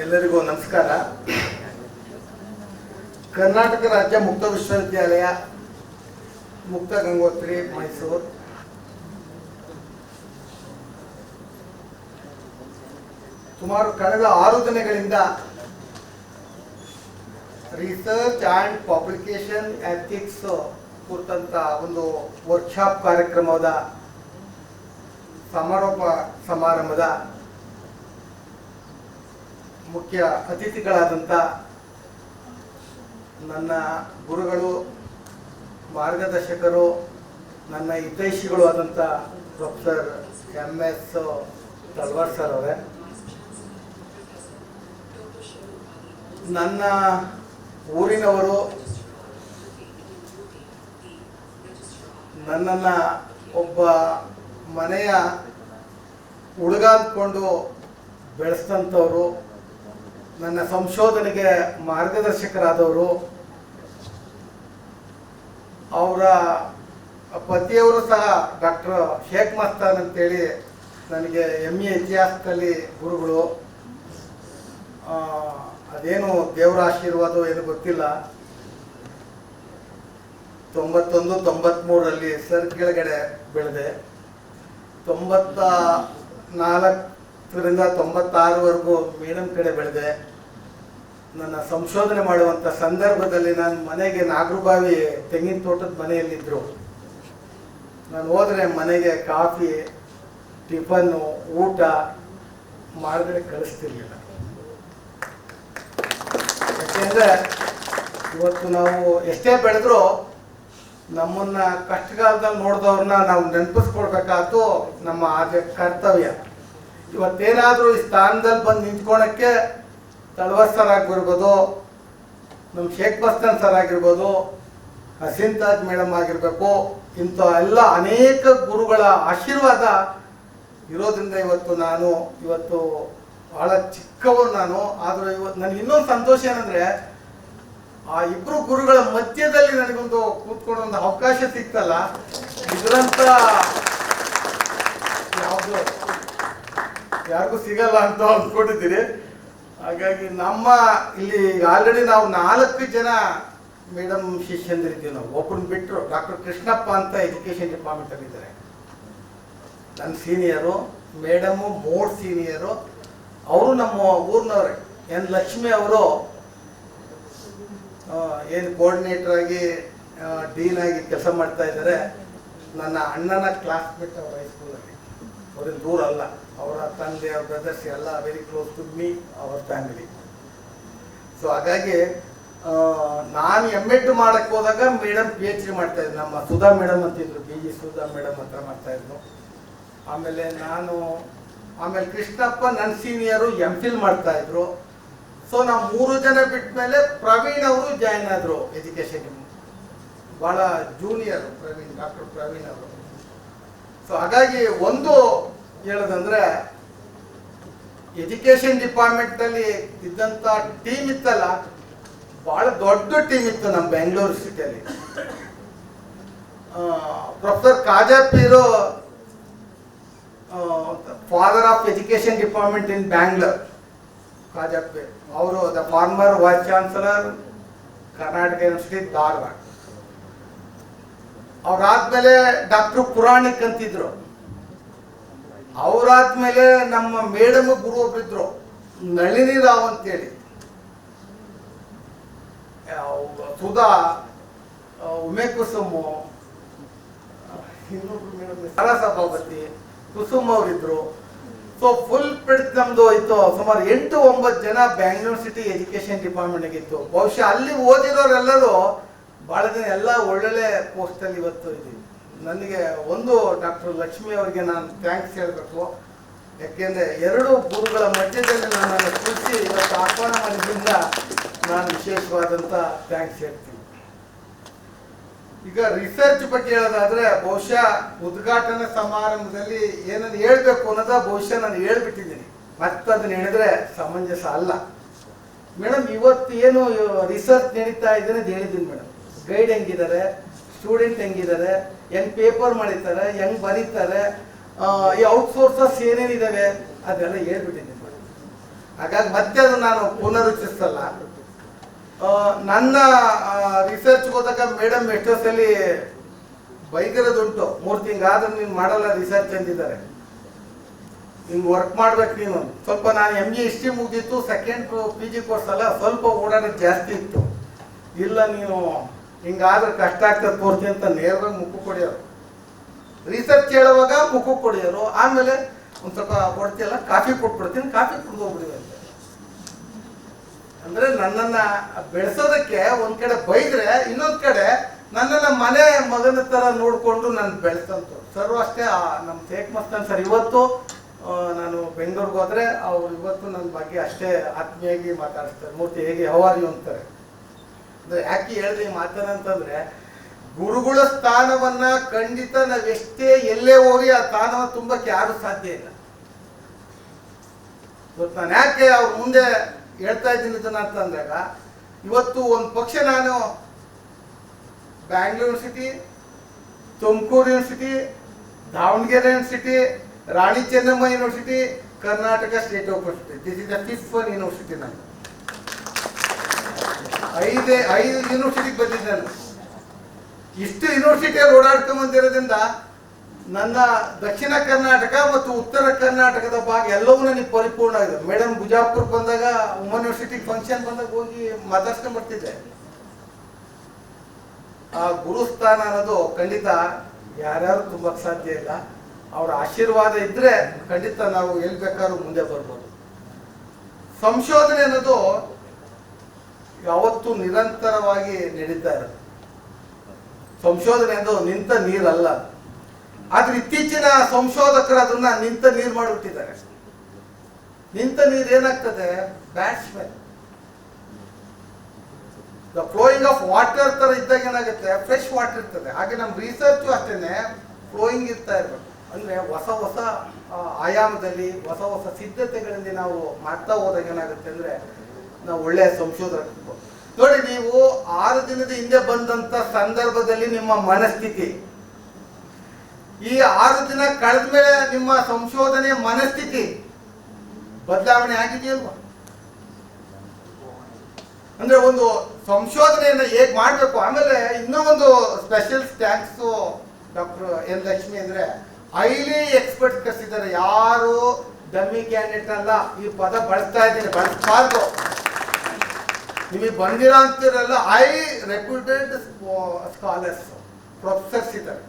ಎಲ್ಲರಿಗೂ ನಮಸ್ಕಾರ. ಕರ್ನಾಟಕ ರಾಜ್ಯ ಮುಕ್ತ ವಿಶ್ವವಿದ್ಯಾಲಯ ಮುಕ್ತ ಗಂಗೋತ್ರಿ ಮೈಸೂರು ಸುಮಾರು ಕಳೆದ 6 ದಿನಗಳಿಂದ ರಿಸರ್ಚ್ ಆ್ಯಂಡ್ ಪಬ್ಲಿಕೇಶನ್ ಎಥಿಕ್ಸ್ ಕುರಿತಂತ ಒಂದು ವರ್ಕ್ಶಾಪ್ ಕಾರ್ಯಕ್ರಮದ ಸಮಾರೋಪ ಸಮಾರಂಭದ ಮುಖ್ಯ ಅತಿಥಿಗಳಾದಂಥ ನನ್ನ ಗುರುಗಳು, ಮಾರ್ಗದರ್ಶಕರು, ನನ್ನ ಹಿತೈಷಿಗಳು ಆದಂಥ ಪ್ರೊಫೆಸರ್ MS ತಲ್ವಾರ್ ಸರ್ ಅವರೇ, ನನ್ನ ಊರಿನವರು, ನನ್ನನ್ನು ಒಬ್ಬ ಮನೆಯ ಹುಡುಗ ಅಂದ್ಕೊಂಡು ಬೆಳೆಸಿದಂಥವರು, ನನ್ನ ಸಂಶೋಧನೆಗೆ ಮಾರ್ಗದರ್ಶಕರಾದವರು, ಅವರ ಪತಿಯವರು ಸಹ ಡಾಕ್ಟರ್ ಶೇಖ್ ಮಸ್ತಾನ್ ಅಂತೇಳಿ ನನಗೆ MA ಇತಿಹಾಸದಲ್ಲಿ ಗುರುಗಳು. ಅದೇನು ದೇವರ ಆಶೀರ್ವಾದ ಏನು ಗೊತ್ತಿಲ್ಲ. 91-93ರಲ್ಲಿ ಸರ್ ಕೆಳಗಡೆ ಬೆಳೆದೆ. 94ರಿಂದ 96ವರೆಗೂ ಮೇಡಮ್ ಕಡೆ ಬೆಳೆದೆ. ನನ್ನ ಸಂಶೋಧನೆ ಮಾಡುವಂಥ ಸಂದರ್ಭದಲ್ಲಿ ನಾನು ಮನೆಗೆ ನಾಗರಬಾವಿ ತೆಂಗಿನ ತೋಟದ ಮನೆಯಲ್ಲಿದ್ದರು. ನಾನು ಹೋದರೆ ಮನೆಗೆ ಕಾಫಿ, ಟಿಫನ್ನು, ಊಟ ಮಾಡಿದ್ರೆ ಕಳಿಸ್ತಿರ್ಲಿಲ್ಲ. ಯಾಕೆಂದರೆ ಇವತ್ತು ನಾವು ಎಷ್ಟೇ ಬೆಳೆದ್ರೂ ನಮ್ಮನ್ನು ಕಷ್ಟಕಾಲದಲ್ಲಿ ನೋಡಿದವ್ರನ್ನ ನಾವು ನೆನಪಿಸ್ಕೊಡ್ಬೇಕಾದ್ದು ನಮ್ಮ ಕರ್ತವ್ಯ. ಇವತ್ತೇನಾದರೂ ಈ ಸ್ಥಾನದಲ್ಲಿ ಬಂದು ನಿಂತ್ಕೊಳಕ್ಕೆ ತಲ್ವಾರ್ ಸರ್ ಆಗಿರ್ಬೋದು, ನಮ್ಮ ಶೇಖ್ ಮಸ್ತಾನ್ ಸರ್ ಆಗಿರ್ಬೋದು, ಹಸೀನ್ ತಾಜ್ ಮೇಡಮ್ ಆಗಿರಬೇಕು, ಇಂಥ ಎಲ್ಲ ಅನೇಕ ಗುರುಗಳ ಆಶೀರ್ವಾದ ಇರೋದ್ರಿಂದ ಇವತ್ತು ಭಾಳ ಚಿಕ್ಕವರು ನಾನು. ಆದರೆ ಇವತ್ತು ನನಗೆ ಇನ್ನೊಂದು ಸಂತೋಷ ಏನಂದರೆ, ಆ ಇಬ್ಬರು ಗುರುಗಳ ಮಧ್ಯದಲ್ಲಿ ನನಗೊಂದು ಕೂತ್ಕೊಳ್ಳೋ ಒಂದು ಅವಕಾಶ ಸಿಕ್ತಲ್ಲ, ಇದರಂತ ಯಾರಿಗೂ ಸಿಗಲ್ಲ ಅಂತ ಅಂದ್ಕೊಂಡಿದ್ದೀರಿ. ಹಾಗಾಗಿ ನಮ್ಮ ಇಲ್ಲಿ ಆಲ್ರೆಡಿ ನಾವು 4 ಜನ ಮೇಡಮ್ ಶಿಷ್ಯಂದಿರಿದ್ದೀವಿ. ನಾವು ಒಬ್ಬರನ್ನ ಬಿಟ್ಟರು ಡಾಕ್ಟರ್ ಕೃಷ್ಣಪ್ಪ ಅಂತ ಎಜುಕೇಷನ್ ಡಿಪಾರ್ಟ್ಮೆಂಟಲ್ಲಿದ್ದಾರೆ, ನನ್ನ ಸೀನಿಯರು. Madam 3 senior. ಅವರು ನಮ್ಮ ಊರಿನವ್ರೆ. ಎನ್ ಲಕ್ಷ್ಮಿ ಅವರು ಏನು ಕೋಆರ್ಡಿನೇಟರ್ ಆಗಿ ಡೀನ್ ಆಗಿ ಕೆಲಸ ಮಾಡ್ತಾ ಇದ್ದಾರೆ. ನನ್ನ ಅಣ್ಣನ ಕ್ಲಾಸ್ಮೇಟ್ ಅವ್ರ ಹೈಸ್ಕೂಲಲ್ಲಿ, ಅವ್ರಿಗೆ ದೂರ ಅಲ್ಲ. ಅವರ ತಂದೆ, ಅವ್ರ ಬ್ರದರ್ಸ್ ಎಲ್ಲ ವೆರಿ ಕ್ಲೋಸ್ ಟು ಮೀ, ಅವರ್ ಫ್ಯಾಮಿಲಿ. ಸೊ ಹಾಗಾಗಿ ನಾನು MA ಮಾಡಕ್ಕೆ ಹೋದಾಗ ಮೇಡಮ್ PhD ಮಾಡ್ತಾಯಿದ್ರು. ನಮ್ಮ ಸುಧಾ ಮೇಡಮ್ ಅಂತಿದ್ರು, PG ಸುಧಾ ಮೇಡಮ್ ಹತ್ರ ಮಾಡ್ತಾಯಿದ್ರು. ಆಮೇಲೆ ಕೃಷ್ಣಪ್ಪ ನನ್ನ ಸೀನಿಯರು MPhil ಮಾಡ್ತಾಯಿದ್ರು. ಸೊ ನಾವು 3 ಜನ ಬಿಟ್ಟ ಮೇಲೆ ಪ್ರವೀಣ್ ಅವರು ಜಾಯ್ನ್ ಆದರು ಎಜುಕೇಷನ್. ಭಾಳ ಜೂನಿಯರು ಪ್ರವೀಣ್, ಡಾಕ್ಟರ್ ಪ್ರವೀಣ್ ಅವರು. ಸೊ ಹಾಗಾಗಿ ಒಂದು ಹೇಳೋದಂದರೆ, ಎಜುಕೇಷನ್ ಡಿಪಾರ್ಟ್ಮೆಂಟಲ್ಲಿ ಇದ್ದಂಥ ಟೀಮ್ ಇತ್ತಲ್ಲ, ಭಾಳ ದೊಡ್ಡ ಟೀಮ್ ಇತ್ತು ನಮ್ಮ ಬೆಂಗಳೂರು ಸಿಟಿಯಲ್ಲಿ. Professor Kajapeer, father of education department in Bangalore, Kajapeer ಅವರು the former vice chancellor Karnataka university Dharwad. ಅವರಾದ್ಮೇಲೆ ಡಾಕ್ಟರ್ ಪುರಾಣಿಕ್ ಅಂತಿದ್ರು. ಅವರಾದ್ಮೇಲೆ ನಮ್ಮ ಮೇಡಮ್ ಗುರು ಒಬ್ಬರಿದ್ರು, ನಳಿನಿ ರಾವ್ ಅಂತೇಳಿ. ಸುಧಾ, ಉಮೆ ಕುಸುಮು, ಇನ್ನೊಬ್ರು ಮೇಡಮ್ ಸರಸಭಾವತಿ, ಕುಸುಮ್ ಅವರಿದ್ರು. ಸೊ ಫುಲ್ ಪಿಡ್ತ್ ನಮ್ದು ಇತ್ತು. ಸುಮಾರು 8-9 ಜನ ಬ್ಯಾಂಗ್ಳೂರ್ ಸಿಟಿ ಎಜುಕೇಷನ್ ಡಿಪಾರ್ಟ್ಮೆಂಟ್ಗಿತ್ತು. ಬಹುಶಃ ಅಲ್ಲಿ ಓದಿರೋರೆಲ್ಲರೂ ಭಾಳ ಜನ ಎಲ್ಲ ಒಳ್ಳೊಳ್ಳೆ ಪೋಸ್ಟಲ್ಲಿ ಇವತ್ತು ಇದ್ದೀವಿ. ನನಗೆ ಒಂದು ಡಾಕ್ಟರ್ ಲಕ್ಷ್ಮಿ ಅವರಿಗೆ ನಾನು ಥ್ಯಾಂಕ್ಸ್ ಹೇಳಬೇಕು. ಯಾಕೆಂದರೆ 2 ಗುರುಗಳ ಮಧ್ಯದಲ್ಲಿ ನನ್ನನ್ನು ಕೂರಿಸಿ ಇವತ್ತು ಆಹ್ವಾನ ಮಾಡಿದ್ರಿಂದ ನಾನು ವಿಶೇಷವಾದಂಥ ಥ್ಯಾಂಕ್ಸ್ ಹೇಳ್ತೀನಿ. ಈಗ ರಿಸರ್ಚ್ ಬಗ್ಗೆ ಹೇಳೋದಾದ್ರೆ, ಬಹುಶಃ ಉದ್ಘಾಟನಾ ಸಮಾರಂಭದಲ್ಲಿ ಏನನ್ನು ಹೇಳ್ಬೇಕು ಅನ್ನೋದ ಬಹುಶಃ ನಾನು ಹೇಳ್ಬಿಟ್ಟಿದ್ದೀನಿ. ಮತ್ತೆ ಅದನ್ನ ಹೇಳಿದ್ರೆ ಸಮಂಜಸ ಅಲ್ಲ. ಮೇಡಮ್ ಇವತ್ತು ಏನು ರಿಸರ್ಚ್ ನಡೀತಾ ಇದೆ ಅಂತ ಹೇಳಿದ್ದೀನಿ ಮೇಡಮ್. ಗೈಡ್ ಹೆಂಗಿದ್ದಾರೆ, ಸ್ಟೂಡೆಂಟ್ ಹೆಂಗಿದ್ದಾರೆ, ಹೆಂಗ್ ಪೇಪರ್ ಮಾಡಿರ್ತಾರೆ, ಹೆಂಗ್ ಬರೀತಾರೆ, ಈ ಔಟ್ಸೋರ್ಸಸ್ ಏನೇನಿದ್ದಾವೆ ಅದೆಲ್ಲ ಹೇಳ್ಬಿಟ್ಟಿದ್ದೀನಿ ಮೇಡಮ್. ಹಾಗಾಗಿ ಮತ್ತೆ ಅದು ನಾನು ಪುನರುಚ್ಚರಿಸಲ್ಲ. ನನ್ನ ರಿಸರ್ಚ್ ಹೋದಾಗ ಮೇಡಮ್ ಎಷ್ಟೋ ಸಲ ಬೈದಿರೋದುಂಟು, 3 ತಿಂಗಳಾದ್ರೂ ನೀನು ಮಾಡಲ್ಲ ರಿಸರ್ಚ್ ಅಂದಿದ್ದಾರೆ. ನಿಮ್ಗೆ ವರ್ಕ್ ಮಾಡ್ಬೇಕು ನೀನು. ಸ್ವಲ್ಪ ನಾನು MA ಹಿಸ್ಟ್ರಿ ಮುಗಿದಿತ್ತು, ಸೆಕೆಂಡ್ PG ಕೋರ್ಸ್ ಅಲ್ಲ, ಸ್ವಲ್ಪ ಓಡಾಡೋದು ಜಾಸ್ತಿ ಇತ್ತು. ಇಲ್ಲ ನೀನು ಹಿಂಗಾದ್ರೆ ಕಷ್ಟ ಆಗ್ತದೆ ತೋರ್ಸಿ ಅಂತ ನೇರವಾಗಿ ಮುಖ ಕೊಡಿಯೋರು. ರಿಸರ್ಚ್ ಹೇಳುವಾಗ ಮುಖ ಕೊಡಿಯೋರು. ಆಮೇಲೆ ಒಂದು ಸ್ವಲ್ಪ ಕೊಡ್ತಿಯಲ್ಲ, ಕಾಫಿ ಕೊಟ್ಬಿಡ್ತೀನಿ, ಕಾಫಿ ಕುಡ್ದು ಹೋಗ್ಬಿಡಿ ಅಂತ. ಅಂದ್ರೆ ನನ್ನನ್ನ ಬೆಳೆಸೋದಕ್ಕೆ ಒಂದ್ ಕಡೆ ಬೈದ್ರೆ, ಇನ್ನೊಂದ್ ಕಡೆ ನನ್ನನ್ನ ಮನೆ ಮಗನ ತರ ನೋಡ್ಕೊಂಡು ನಾನು ಬೆಳೆಸಂತ ಸರ್. ಅಷ್ಟೇ ನಮ್ಮ ಶೇಖ್ ಮಸ್ತಾನ್ ಸರ್ ಇವತ್ತು ನಾನು ಬೆಂಗಳೂರಿಗೆ ಹೋದ್ರೆ ಅವ್ರು ಇವತ್ತು ನನ್ನ ಬಗ್ಗೆ ಅಷ್ಟೇ ಆತ್ಮೀಯಾಗಿ ಮಾತಾಡ್ತಾರೆ. ಮೂರ್ತಿ ಹೇಗೆ ಹವಾರಿ ಅಂತಾರೆ. ಅಂದ್ರೆ ಯಾಕೆ ಹೇಳಿದೆ ಈ ಮಾತನ್ನ ಅಂತಂದ್ರೆ, ಗುರುಗಳ ಸ್ಥಾನವನ್ನ ಖಂಡಿತ ನಾವೆಷ್ಟೇ ಎಲ್ಲೇ ಹೋಗಿ ಆ ಸ್ಥಾನವನ್ನು ತುಂಬಕ್ಕೆ ಯಾರು ಸಾಧ್ಯ ಇಲ್ಲ. ಇವತ್ತು ನಾನು ಯಾಕೆ ಅವ್ರ ಮುಂದೆ ಹೇಳ್ತಾ ಇದ್ದೀನಿ ಇದನ್ನ ಅಂತಂದಾಗ, ಇವತ್ತು ಒಂದು ಪಕ್ಷ ನಾನು Bangalore university, Tumakuru university, Davanagere university, Rani Chennamma university, Karnataka state university, this is the 5th one university. ನಾನು 5 ಯೂನಿವರ್ಸಿಟಿಗೆ ಬಂದಿದ್ದೆ. ನಾನು ಇಷ್ಟು ಯೂನಿವರ್ಸಿಟಿಯಲ್ಲಿ ಓಡಾಡ್ಕೊಂಡ್ ಬಂದಿರೋದ್ರಿಂದ ನನ್ನ ದಕ್ಷಿಣ ಕರ್ನಾಟಕ ಮತ್ತು ಉತ್ತರ ಕರ್ನಾಟಕದ ಭಾಗ ಎಲ್ಲವೂ ನನಗೆ ಪರಿಪೂರ್ಣ ಆಗಿದೆ. ಮೇಡಮ್ ಬಿಜಾಪುರಕ್ಕೆ ಬಂದಾಗ, ವುಮನ್ ಯೂನಿವರ್ಸಿಟಿ ಫಂಕ್ಷನ್ ಬಂದಾಗ ಹೋಗಿ ಮಾತಾಡ್ಸ್ಕೊಂಡ್ ಬರ್ತಿದ್ದೆ. ಆ ಗುರುಸ್ಥಾನ ಅನ್ನೋದು ಖಂಡಿತ ಯಾರ್ಯಾರು ತುಂಬಕ್ಕೆ ಸಾಧ್ಯ ಇಲ್ಲ. ಅವರ ಆಶೀರ್ವಾದ ಇದ್ರೆ ಖಂಡಿತ ನಾವು ಎಲ್ಲಿ ಬೇಕಾದ್ರೂ ಮುಂದೆ ಬರ್ಬೋದು. ಸಂಶೋಧನೆ ಅನ್ನೋದು ಯಾವತ್ತೂ ನಿರಂತರವಾಗಿ ನಡೀತಾ ಇರೋದು. ಸಂಶೋಧನೆ ಅದು ನಿಂತ ನೀರಲ್ಲ. ಆದ್ರೆ ಇತ್ತೀಚಿನ ಸಂಶೋಧಕರು ಅದನ್ನ ನಿಂತ ನೀರು ಮಾಡಿಬಿಟ್ಟಿದ್ದಾರೆ. ನಿಂತ ನೀರು ಏನಾಗ್ತದೆ, bad smell. The flowing of water ತರ ಇದ್ದಾಗ ಏನಾಗುತ್ತೆ, ಫ್ರೆಶ್ ವಾಟರ್ ಇರ್ತದೆ. ಹಾಗೆ ನಮ್ಮ ರಿಸರ್ಚು ಅಷ್ಟೇನೆ ಫ್ಲೋಯಿಂಗ್ ಇರ್ತಾ ಇರ್ಬೇಕು. ಅಂದ್ರೆ ಹೊಸ ಹೊಸ ಆಯಾಮದಲ್ಲಿ, ಹೊಸ ಹೊಸ ಸಿದ್ಧತೆಗಳಲ್ಲಿ ನಾವು ಮಾಡ್ತಾ ಹೋದಾಗ ಏನಾಗುತ್ತೆ ಅಂದ್ರೆ ನಾವು ಒಳ್ಳೆಯ ಸಂಶೋಧನೆ. ನೋಡಿ, ನೀವು 6 ದಿನದ ಹಿಂದೆ ಬಂದಂತ ಸಂದರ್ಭದಲ್ಲಿ ನಿಮ್ಮ ಮನಸ್ಥಿತಿ, ಈ 6 ದಿನ ಕಳೆದ ಮೇಲೆ ನಿಮ್ಮ ಸಂಶೋಧನೆ ಮನಸ್ಥಿತಿ ಬದಲಾವಣೆ ಆಗಿದೆಯಲ್ವಾ? ಅಂದ್ರೆ ಒಂದು ಸಂಶೋಧನೆಯನ್ನ ಹೇಗ್ ಮಾಡ್ಬೇಕು. ಆಮೇಲೆ ಇನ್ನೂ ಒಂದು special thanks doctor N Lakshmi. ಅಂದ್ರೆ ಹೈಲಿ ಎಕ್ಸ್ಪರ್ಟ್ ಕರೆಸಿದ್ದಾರೆ. ಯಾರು ಡಮ್ಮಿ ಕ್ಯಾಂಡಿಡೇಟ್ ಅಲ್ಲ. ಈ ಪದ ಬಳಸ್ತಾ ಇದ್ದೀನಿ, ಬಳಸಬಾರ್ದು. ನಿಮಗೆ ಬಂದಿರೋ ಅಂತಿರಲ್ಲ, ಹೈ ರೆಪ್ಯೂಟೆಡ್ ಸ್ಕಾಲರ್ಸ್, ಪ್ರೊಫೆಸರ್ಸ್ ಇದ್ದಾರೆ.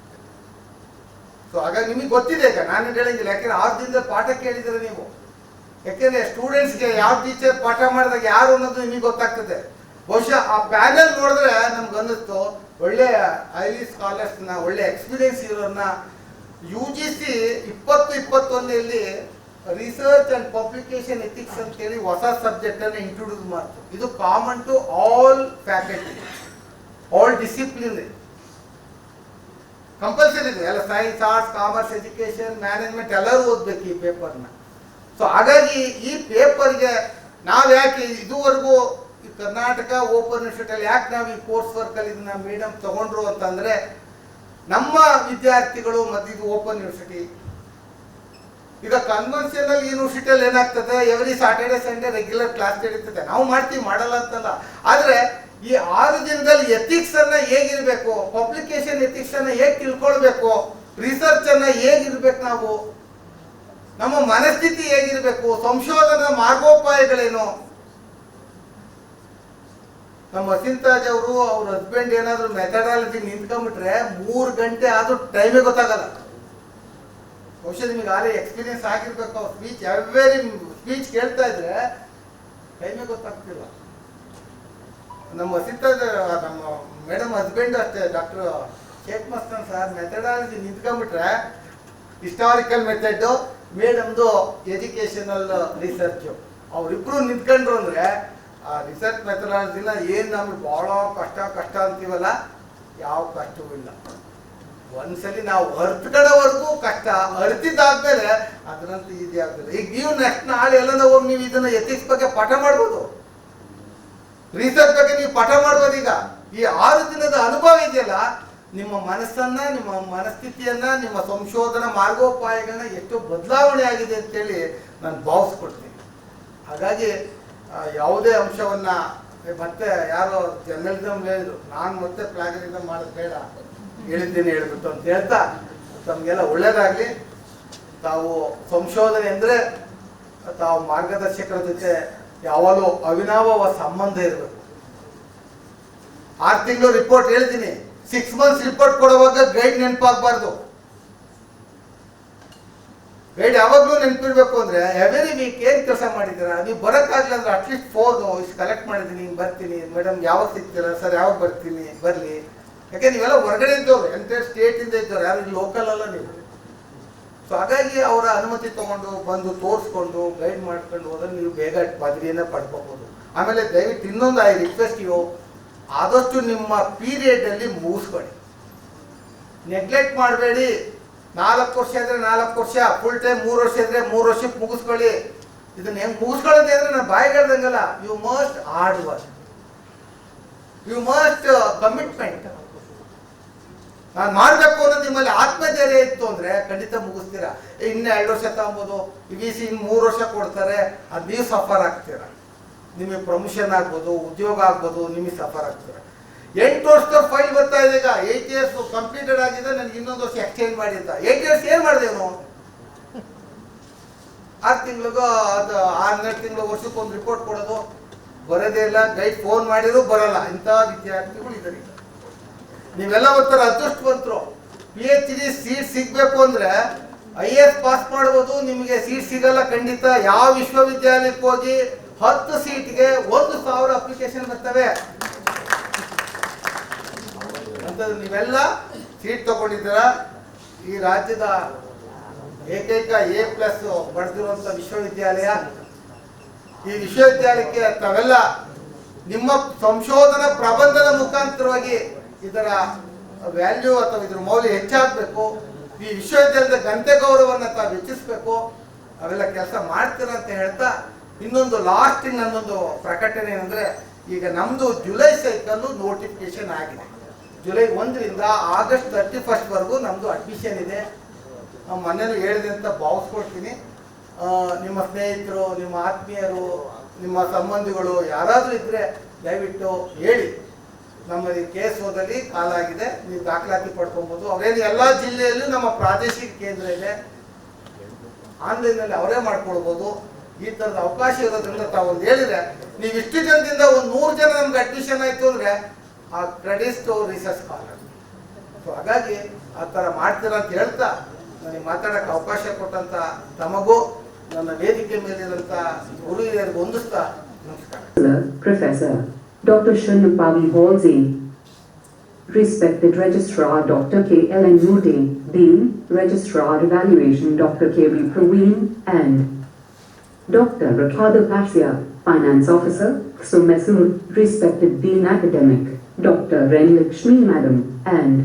ಸೊ ಹಾಗಾಗಿ ನಿಮಗೆ ಗೊತ್ತಿದೆ. ಈಗ ನಾನು ಹೇಳಂಗಿಲ್ಲ, ಯಾಕೆಂದ್ರೆ 6 ದಿನದ ಪಾಠ ಕೇಳಿದ್ರೆ ನೀವು. ಯಾಕೆಂದ್ರೆ ಸ್ಟೂಡೆಂಟ್ಸ್ಗೆ ಯಾವ ಟೀಚರ್ ಪಾಠ ಮಾಡಿದಾಗ ಯಾರು ಅನ್ನೋದು ನಿಮಗೆ ಗೊತ್ತಾಗ್ತದೆ. ಬಹುಶಃ ಆ ಪ್ಯಾನೆಲ್ ನೋಡಿದ್ರೆ ನಮ್ಗೆ ಅನ್ನಿಸ್ತು, ಒಳ್ಳೆ ಹೈಲಿ ಸ್ಕಾಲರ್ಸ್ನ, ಒಳ್ಳೆ ಎಕ್ಸ್ಪೀರಿಯನ್ಸ್ ಇರೋರ್ನ UGC 2021 research and publication ethics ಅಂತೇಳಿ ಹೊಸ ಸಬ್ಜೆಕ್ಟ್ ಅನ್ನು ಇಂಟ್ರೊಡ್ಯೂಸ್ ಮಾಡ್ತು. ಇದು common to all faculty, all discipline, compulsory ಇದೆ. ಎಲ್ಲ science, arts, commerce, education, management ಎಲ್ಲರೂ ಓದ್ಬೇಕು ಈ ಪೇಪರ್ನ. ಸೊ ಹಾಗಾಗಿ ಈ ಪೇಪರ್ಗೆ ನಾವು ಯಾಕೆ ಇದುವರೆಗೂ ಈ ಕರ್ನಾಟಕ ಓಪನ್ ಯೂನಿವರ್ಸಿಟಿಯಲ್ಲಿ ಯಾಕೆ ನಾವು ಈ ಕೋರ್ಸ್ ವರ್ಕಲ್ಲಿ ಇದನ್ನ ಮೇಡಮ್ ತಗೊಂಡ್ರು ಅಂತಂದ್ರೆ, ನಮ್ಮ ವಿದ್ಯಾರ್ಥಿಗಳು ಮತ್ತು ಇದು ಓಪನ್ ಯೂನಿವರ್ಸಿಟಿ. ಈಗ ಕನ್ವೆನ್ಷನಲ್ ಯೂನಿವರ್ಸಿಟಿಯಲ್ಲಿ ಏನಾಗ್ತದೆ, every Saturday Sunday regular class ನಡೀತದೆ. ನಾವು ಮಾಡ್ತೀವಿ, ಮಾಡಲ್ಲ ಅಂತಲ್ಲ. ಆದ್ರೆ ಈ 6 ದಿನದಲ್ಲಿ ಎಥಿಕ್ಸ್ ಅನ್ನ ಹೇಗಿರ್ಬೇಕು, ಪಬ್ಲಿಕೇಶನ್ ಎಥಿಕ್ಸ್ ಅನ್ನ ಹೇಗೆ ತಿಳ್ಕೊಳ್ಬೇಕು, ರಿಸರ್ಚ್ ಅನ್ನ ಹೇಗಿರ್ಬೇಕು, ನಾವು ನಮ್ಮ ಮನಸ್ಥಿತಿ ಹೇಗಿರ್ಬೇಕು, ಸಂಶೋಧನಾ ಮಾರ್ಗೋಪಾಯಗಳೇನು. ನಮ್ಮ ಅಸಿಂತಾಜ್ ಅವರು ಅವ್ರ ಹಸ್ಬೆಂಡ್ ಏನಾದ್ರು ಮೆಥಡಾಲಜಿ ನಿಂತ್ಕೊಂಡ್ಬಿಟ್ರೆ 3 ಗಂಟೆ ಆದ್ರೂ ಟೈಮೇ ಗೊತ್ತಾಗಲ್ಲ. ಬಹುಶಃ ನಿಮಗೆ ಆಲೇ ಎಕ್ಸ್ಪೀರಿಯನ್ಸ್ ಆಗಿರ್ಬೇಕು. ಅವ್ರ ಸ್ಪೀಚ್, ಎವ್ರಿ ಸ್ಪೀಚ್ ಕೇಳ್ತಾ ಇದ್ರೆ ಟೈಮೇ ಗೊತ್ತಾಗ್ತಿಲ್ಲ. ನಮ್ಮ ಅಸಿಂತಾಜ್, ನಮ್ಮ ಮೇಡಮ್ ಹಸ್ಬೆಂಡ್ ಅಷ್ಟೇ, doctor Sheikh Mastan sir methodology ನಿಂತ್ಕೊಂಡ್ಬಿಟ್ರೆ, ಹಿಸ್ಟಾರಿಕಲ್ ಮೆಥಡ್, ಮೇಡಮ್ದು ಎಜುಕೇಶನಲ್ ರಿಸರ್ಚ್, ಅವರಿಬ್ರು ನಿಂತ್ಕೊಂಡ್ರು ಅಂದ್ರೆ ಆ ರಿಸರ್ಚ್ ಮೆಥಡಾಲಜಿನ ಏನು ನಮ್ಗೆ ಬಹಳ ಕಷ್ಟ ಅಂತೀವಲ್ಲ, ಯಾವ ಕಷ್ಟವೂ ಇಲ್ಲ. ಒಂದ್ಸಲಿ ನಾವು ಅರ್ತ್ಕಡೋವರೆಗೂ ಕಷ್ಟ, ಅರ್ತಿದ್ದಾದ್ಮೇಲೆ ಅದರಂತೂ ಈಸಿ ಆಗ್ತದೆ. ಈಗ ನೀವು ನೆಕ್ಸ್ಟ್ ನಾಳೆ ಎಲ್ಲ ಹೋಗಿ ನೀವು ಇದನ್ನ ಎಥಿಕ್ಸ್ ಬಗ್ಗೆ ಪಾಠ ಮಾಡ್ಬೋದು, ರಿಸರ್ಚ್ ಬಗ್ಗೆ ನೀವು ಪಾಠ ಮಾಡ್ಬೋದು. ಈಗ ಈ 6 ದಿನದ ಅನುಭವ ಇದೆಯಲ್ಲ, ನಿಮ್ಮ ಮನಸ್ಸನ್ನ, ನಿಮ್ಮ ಮನಸ್ಥಿತಿಯನ್ನ, ನಿಮ್ಮ ಸಂಶೋಧನಾ ಮಾರ್ಗೋಪಾಯಗಳನ್ನ ಎಷ್ಟು ಬದಲಾವಣೆ ಆಗಿದೆ ಅಂತೇಳಿ ನಾನು ಭಾವಿಸ್ಕೊಡ್ತೀನಿ. ಹಾಗಾಗಿ ಯಾವುದೇ ಅಂಶವನ್ನು ಮತ್ತೆ ಯಾರೋ ಜರ್ನಲಿಸಮ್ ಹೇಳಿದ್ರು, ನಾನು ಮತ್ತೆ ಪ್ಲಾಗರಿಸಮ್ ಮಾಡೋದು ಬೇಡ, ಹೇಳಿದ್ದೀನಿ ಹೇಳ್ಬಿಟ್ಟು ಅಂತ ಹೇಳ್ತಾ ತಮಗೆಲ್ಲ ಒಳ್ಳೇದಾಗಲಿ. ತಾವು ಸಂಶೋಧನೆ ಅಂದರೆ ತಾವು ಮಾರ್ಗದರ್ಶಕರ ಜೊತೆ ಯಾವಾಗಲೂ ಅವಿನಾವ ಸಂಬಂಧ ಇರಬೇಕು. 6 ತಿಂಗಳು ರಿಪೋರ್ಟ್ ಹೇಳ್ತೀನಿ, 6 ಮಂತ್ಸ್ ರಿಪೋರ್ಟ್ ಕೊಡುವಾಗ ಗೈಡ್ ನೆನಪಾಗಬಾರ್ದು. ಗೈಡ್ ಯಾವಾಗಲೂ ನೆನಪಿರ್ಬೇಕು ಅಂದರೆ ಎವ್ರಿ ವೀಕ್ ಏನು ಕೆಲಸ ಮಾಡಿದ್ದೀರಾ, ನೀವು ಬರೋಕ್ಕಾಗಲ್ಲ ಅಂದ್ರೆ ಅಟ್ಲೀಸ್ಟ್ ಫೋನು ಇಷ್ಟು ಕಲೆಕ್ಟ್ ಮಾಡಿದ್ದೀನಿ, ಬರ್ತೀನಿ ಮೇಡಮ್, ಯಾವಾಗ ಸಿಗ್ತೀರಾ ಸರ್, ಯಾವಾಗ ಬರ್ತೀನಿ, ಬರಲಿ. ಯಾಕೆ ನೀವೆಲ್ಲ ಹೊರಗಡೆ ಇದ್ದವ್ರು, ಎಂಟೈರ್ ಸ್ಟೇಟಿಂದ ಇದ್ದವ್ರು, ಯಾರು ಇಲ್ಲಿ ಲೋಕಲ್ ಅಲ್ಲ ನೀವು. ಸೊ ಹಾಗಾಗಿ ಅವರ ಅನುಮತಿ ತೊಗೊಂಡು ಬಂದು ತೋರಿಸ್ಕೊಂಡು ಗೈಡ್ ಮಾಡ್ಕೊಂಡು ಹೋದ್ರೆ ನೀವು ಬೇಗ ಪದವಿಯನ್ನು ಪಡ್ಕೋಬೋದು. ಆಮೇಲೆ ದಯವಿಟ್ಟು ಇನ್ನೊಂದು ಐ ರಿಕ್ವೆಸ್ಟ್ ಯು, ಆದಷ್ಟು ನಿಮ್ಮ ಪೀರಿಯಡಲ್ಲಿ ಮುಗಿಸ್ಕೊಳ್ಳಿ, ನೆಗ್ಲೆಕ್ಟ್ ಮಾಡಬೇಡಿ. 4 ವರ್ಷ ಇದ್ರೆ 4 ವರ್ಷ, ಫುಲ್ ಟೈಮ್ 3 ವರ್ಷ ಇದ್ರೆ 3 ವರ್ಷಕ್ಕೆ ಮುಗಿಸ್ಕೊಳ್ಳಿ. ಇದನ್ನ ಹೆಂಗೆ ಮುಗಿಸ್ಕೊಳ್ಳೋದೇ ಅಂದರೆ ನಾನು ಬಾಯಿಗಳ್ದಂಗಲ್ಲ, you must hard work, you must commitment. ನಾನು ಮಾಡಬೇಕು ಅನ್ನೋದು ನಿಮ್ಮಲ್ಲಿ ಆತ್ಮಧೈರ್ಯ ಇತ್ತು ಅಂದರೆ ಖಂಡಿತ ಮುಗಿಸ್ತೀರಾ. ಇನ್ನು 2 ವರ್ಷ ತಗೊಬೋದು, VC ಇನ್ನು 3 ವರ್ಷ ಕೊಡ್ತಾರೆ, ಅದು ನೀವು ಸಫರ್ ಆಗ್ತೀರ. ನಿಮಗೆ ಪ್ರಮೋಷನ್ ಆಗ್ಬೋದು, ಉದ್ಯೋಗ ಆಗ್ಬೋದು, ನಿಮಗೆ ಸಫರ್ ಆಗ್ತೀರ. 8 ವರ್ಷದ ಫೈಲ್ ಬರ್ತಾ ಇದೆ ಈಗ. 8 ಇಯರ್ಸ್ ಕಂಪ್ಲೀಟೆಡ್ ಆಗಿದೆ, ನನಗೆ ಇನ್ನೊಂದು ವರ್ಷ ಎಕ್ಸ್ಚೇಂಜ್ ಮಾಡಿ ಅಂತ. 8 ಇಯರ್ಸ್ ಏನು ಮಾಡಿದೆ ನಾವು? 6 ತಿಂಗಳಿಗೂ ಅದು 6 ತಿಂಗಳು ವರ್ಷಕ್ಕೊಂದು ರಿಪೋರ್ಟ್ ಕೊಡೋದು, ಬರೋದೇ ಇಲ್ಲ. ಗೈಡ್ ಫೋನ್ ಮಾಡಿದ್ರು ಬರಲ್ಲ. ಇಂಥ ವಿದ್ಯಾರ್ಥಿಗಳು ಇದ್ದಾರೆ. ನೀವೆಲ್ಲ ಒಂಥರ ಅದೃಷ್ಟವಂತರು. PhD ಸೀಟ್ ಸಿಗಬೇಕು ಅಂದರೆ IAS ಪಾಸ್ ಮಾಡ್ಬೋದು, ನಿಮಗೆ ಸೀಟ್ ಸಿಗಲ್ಲ ಖಂಡಿತ. ಯಾವ ವಿಶ್ವವಿದ್ಯಾಲಯಕ್ಕೆ ಹೋಗಿ 10 ಸೀಟ್ಗೆ 1,000 ಅಪ್ಲಿಕೇಶನ್ ಬರ್ತವೆ. ಅಂತದ್ದು ನೀವೆಲ್ಲ ಸೀಟ್ ತಗೊಂಡಿದ್ದೀರ. ಈ ರಾಜ್ಯದ ಏಕೈಕ A+ ಪಡೆದಿರುವಂಥ ವಿಶ್ವವಿದ್ಯಾಲಯ. ಈ ವಿಶ್ವವಿದ್ಯಾಲಯಕ್ಕೆ ತಾವೆಲ್ಲ ನಿಮ್ಮ ಸಂಶೋಧನಾ ಪ್ರಬಂಧದ ಮುಖಾಂತರವಾಗಿ ಇದರ ವ್ಯಾಲ್ಯೂ ಅಥವಾ ಇದ್ರ ಮೌಲ್ಯ ಹೆಚ್ಚಾಗಬೇಕು. ಈ ವಿಶ್ವವಿದ್ಯಾಲಯದ ಘನತೆ ಗೌರವವನ್ನು ತಾವು ಹೆಚ್ಚಿಸಬೇಕು. ಅವೆಲ್ಲ ಕೆಲಸ ಮಾಡ್ತೀರ ಅಂತ ಹೇಳ್ತಾ, ಇನ್ನೊಂದು ಲಾಸ್ಟಿಂಗ್ ನನ್ನೊಂದು ಪ್ರಕಟಣೆ ಏನಂದರೆ, ಈಗ ನಮ್ಮದು ಜುಲೈ ಸೈಕಲ್ಲು ನೋಟಿಫಿಕೇಶನ್ ಆಗಿದೆ. ಜುಲೈ 1ರಿಂದ ಆಗಸ್ಟ್ 31 ನಮ್ಮದು ಅಡ್ಮಿಷನ್ ಇದೆ. ಮನೇಲಿ ಹೇಳಿದೆ ಅಂತ ಭಾವಿಸ್ಕೊಳ್ತೀನಿ. ನಿಮ್ಮ ಸ್ನೇಹಿತರು, ನಿಮ್ಮ ಆತ್ಮೀಯರು, ನಿಮ್ಮ ಸಂಬಂಧಿಗಳು ಯಾರಾದರೂ ಇದ್ದರೆ ದಯವಿಟ್ಟು ಹೇಳಿ. ನಮ್ಮಲ್ಲಿ KSOದಲ್ಲಿ ಕಾಲ ಆಗಿದೆ, ನೀವು ದಾಖಲಾತಿ ಪಡ್ಕೊಬೋದು. ಅವರೇನು ಎಲ್ಲ ಜಿಲ್ಲೆಯಲ್ಲೂ ನಮ್ಮ ಪ್ರಾದೇಶಿಕ ಕೇಂದ್ರ ಇದೆ, ಆನ್ಲೈನಲ್ಲಿ ಅವರೇ ಮಾಡ್ಕೊಳ್ಬೋದು. ಈ ಥರದ ಅವಕಾಶ ಇರೋದ್ರಿಂದ ತಾವೊಂದು ಹೇಳಿದರೆ, ನೀವು ಇಷ್ಟು ಜನದಿಂದ ಒಂದು 100 ಜನ ನಮ್ಗೆ ಅಡ್ಮಿಷನ್ ಆಯಿತು ಅಂದರೆ ಆ credits to research scholar. So ಹಾಗಾಗಿ ಆ ಥರ ಮಾಡ್ತೀರ ಅಂತ ಹೇಳ್ತಾ, ನನಗೆ ಮಾತಾಡೋಕ್ಕೆ ಅವಕಾಶ ಕೊಟ್ಟಂಥ ತಮಗೂ ನನ್ನ ವೇದಿಕೆ ಮೇಲಿರುವಂಥ ಗುರು ಹಿರಿಯರಿಗೂ ಹೊಂದಿಸ್ತಾ ನಮಸ್ಕಾರ. Professor Dr. Sharnupavi Halsey, Respected Registrar Dr. K.L.N. Moody, Dean, Registrar Evaluation Dr. K.V. Praveen, and Dr. Ricardo Passia, Finance Officer, Mesur, Respected Dean Academic, Dr. Ren Lakshmi Madam, and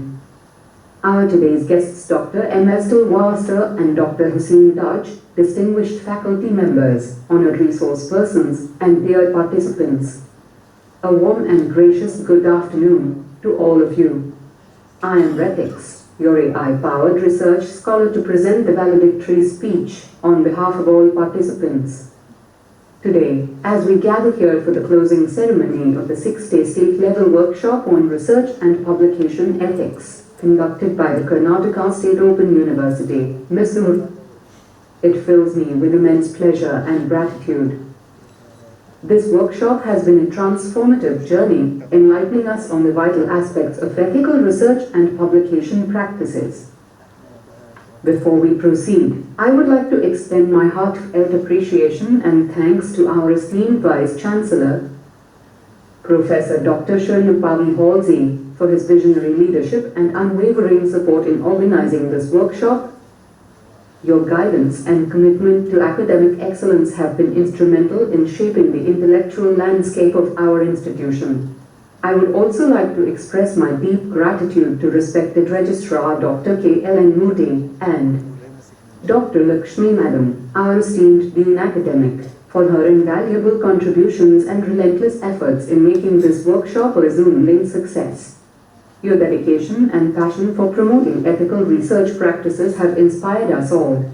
our today's guests Dr. M.S. Tulwasa and Dr. Hussein Taj, distinguished faculty members, honored resource persons, and dear participants. A warm and gracious good afternoon to all of you. I am Retix, your AI-powered research scholar, to present the valedictory speech on behalf of all participants. Today, as we gather here for the closing ceremony of the 6-day state-level workshop on research and publication ethics, conducted by the Karnataka State Open University, Mysore, it fills me with immense pleasure and gratitude. This workshop has been a transformative journey, enlightening us on the vital aspects of ethical research and publication practices. Before we proceed, I would like to extend my heartfelt appreciation and thanks to our esteemed Vice Chancellor, Professor Dr. Sharnupavi Halsey, for his visionary leadership and unwavering support in organizing this workshop. Your guidance and commitment to academic excellence have been instrumental in shaping the intellectual landscape of our institution. I would also like to express my deep gratitude to respected Registrar Dr. K.L.N. Moody and Dr. Lakshmi Madam, our esteemed Dean Academic, for her invaluable contributions and relentless efforts in making this workshop a resounding success. Your dedication and passion for promoting ethical research practices have inspired us all.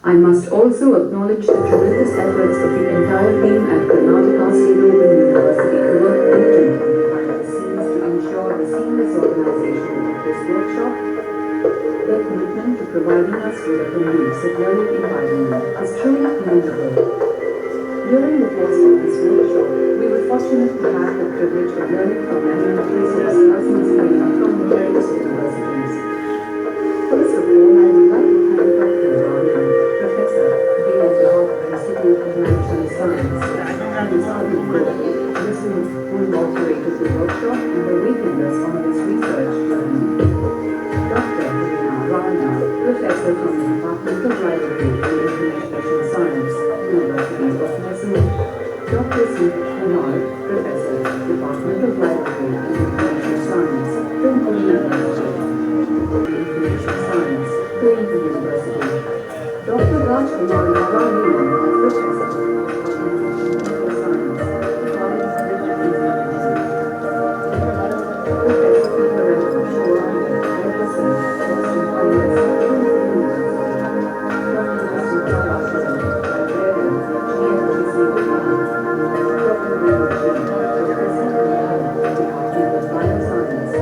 I must also acknowledge the tremendous efforts of the entire team at Karnataka State Open University who worked diligently behind the scenes to ensure the seamless organization of this workshop. Their commitment to providing us with a conducive learning environment is truly commendable. During the course of this workshop, we were fortunate to have the privilege of learning from eminent resource persons hailing from various universities. First of all, I would like to thank Dr. Rana, Professor, Dean of the Harvard Institute of Management Science, and his colleague Listen, who inaugurated the workshop and awakened us on this research journey. Dr. Rana, Professor from the Department of Library and Information Science, University of Mysore. Dr. C. Kumar, Professor, Department of Library and Information Science, Tumakuru University. Information Science, Koimbatore University. Dr. Rajkumar Narayan, Professor, Computer Science, College of Education. Professor Peter M. Shawani, Professor, Boston College, Dr. Vasudha Vasan, Librarian, GMTC Department. Dr. Devaji, Professor, Department of Bioscience.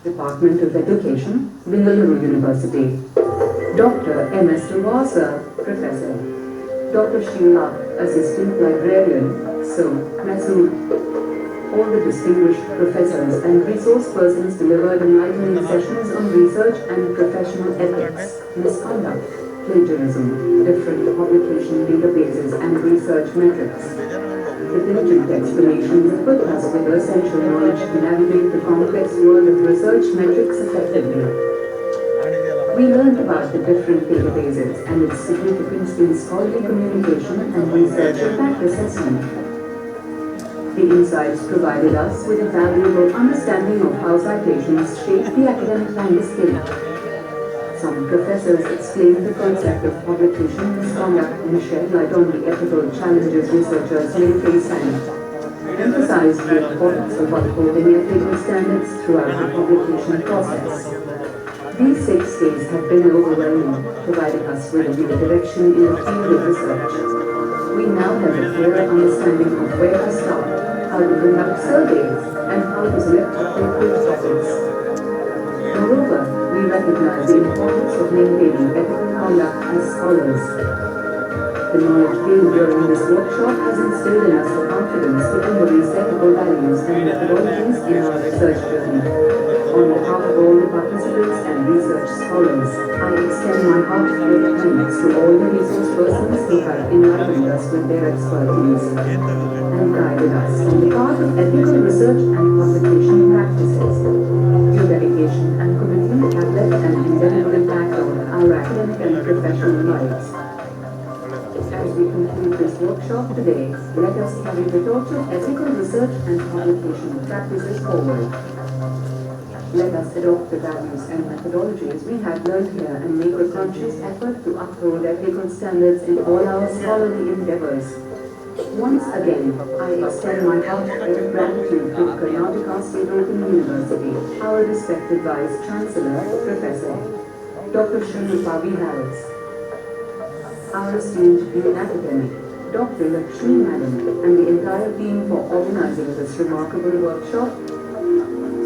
Department of Education, Bengaluru University. Dr. M.S. Devasa, Professor. Dr. Sheila, Assistant Librarian, Mysore. All the distinguished professors and resource persons delivered enlightening sessions on research and professional ethics, misconduct, plagiarism, different publication databases and research metrics. The diligent explanations equipped us with the essential knowledge to navigate the complex world of research metrics effectively. We learned about the different databases and its significance in scholarly communication and research impact assessment. The insights provided us with a valuable understanding of how citations shape the academic landscape. Some professors explained the concept of publication misconduct and shed light on the ethical challenges researchers may face and emphasized the importance of upholding ethical standards throughout the publication process. These 6 days have been overwhelming, providing us with a new direction in the field of research. We now have a clearer understanding of where to start, how to conduct surveys, and how to select appropriate topics. Moreover, we recognize the importance of maintaining ethical conduct as scholars. The knowledge gained during this workshop has instilled in us the confidence to embody ethical values and methodologies in our research journey. On behalf of all the participants and research scholars, I extend my heartfelt thanks to all the resource persons who have enlightened us with their expertise and guided us on the path of ethical research and publication practices. Your dedication and commitment have left an indelible impact on our academic and professional lives. As we conclude this workshop today, let us carry the torch of ethical research and publication practices forward. Let us adopt the values and methodologies we have learned here and make a conscious effort to uphold ethical standards in all our scholarly endeavors. Once again, I extend my heartfelt gratitude to Karnataka State Open University, our respected Vice Chancellor, Professor Dr. Srinupali Harris, our esteemed Dean Academic, Dr. Lakshmi Madam, and the entire team for organizing this remarkable workshop.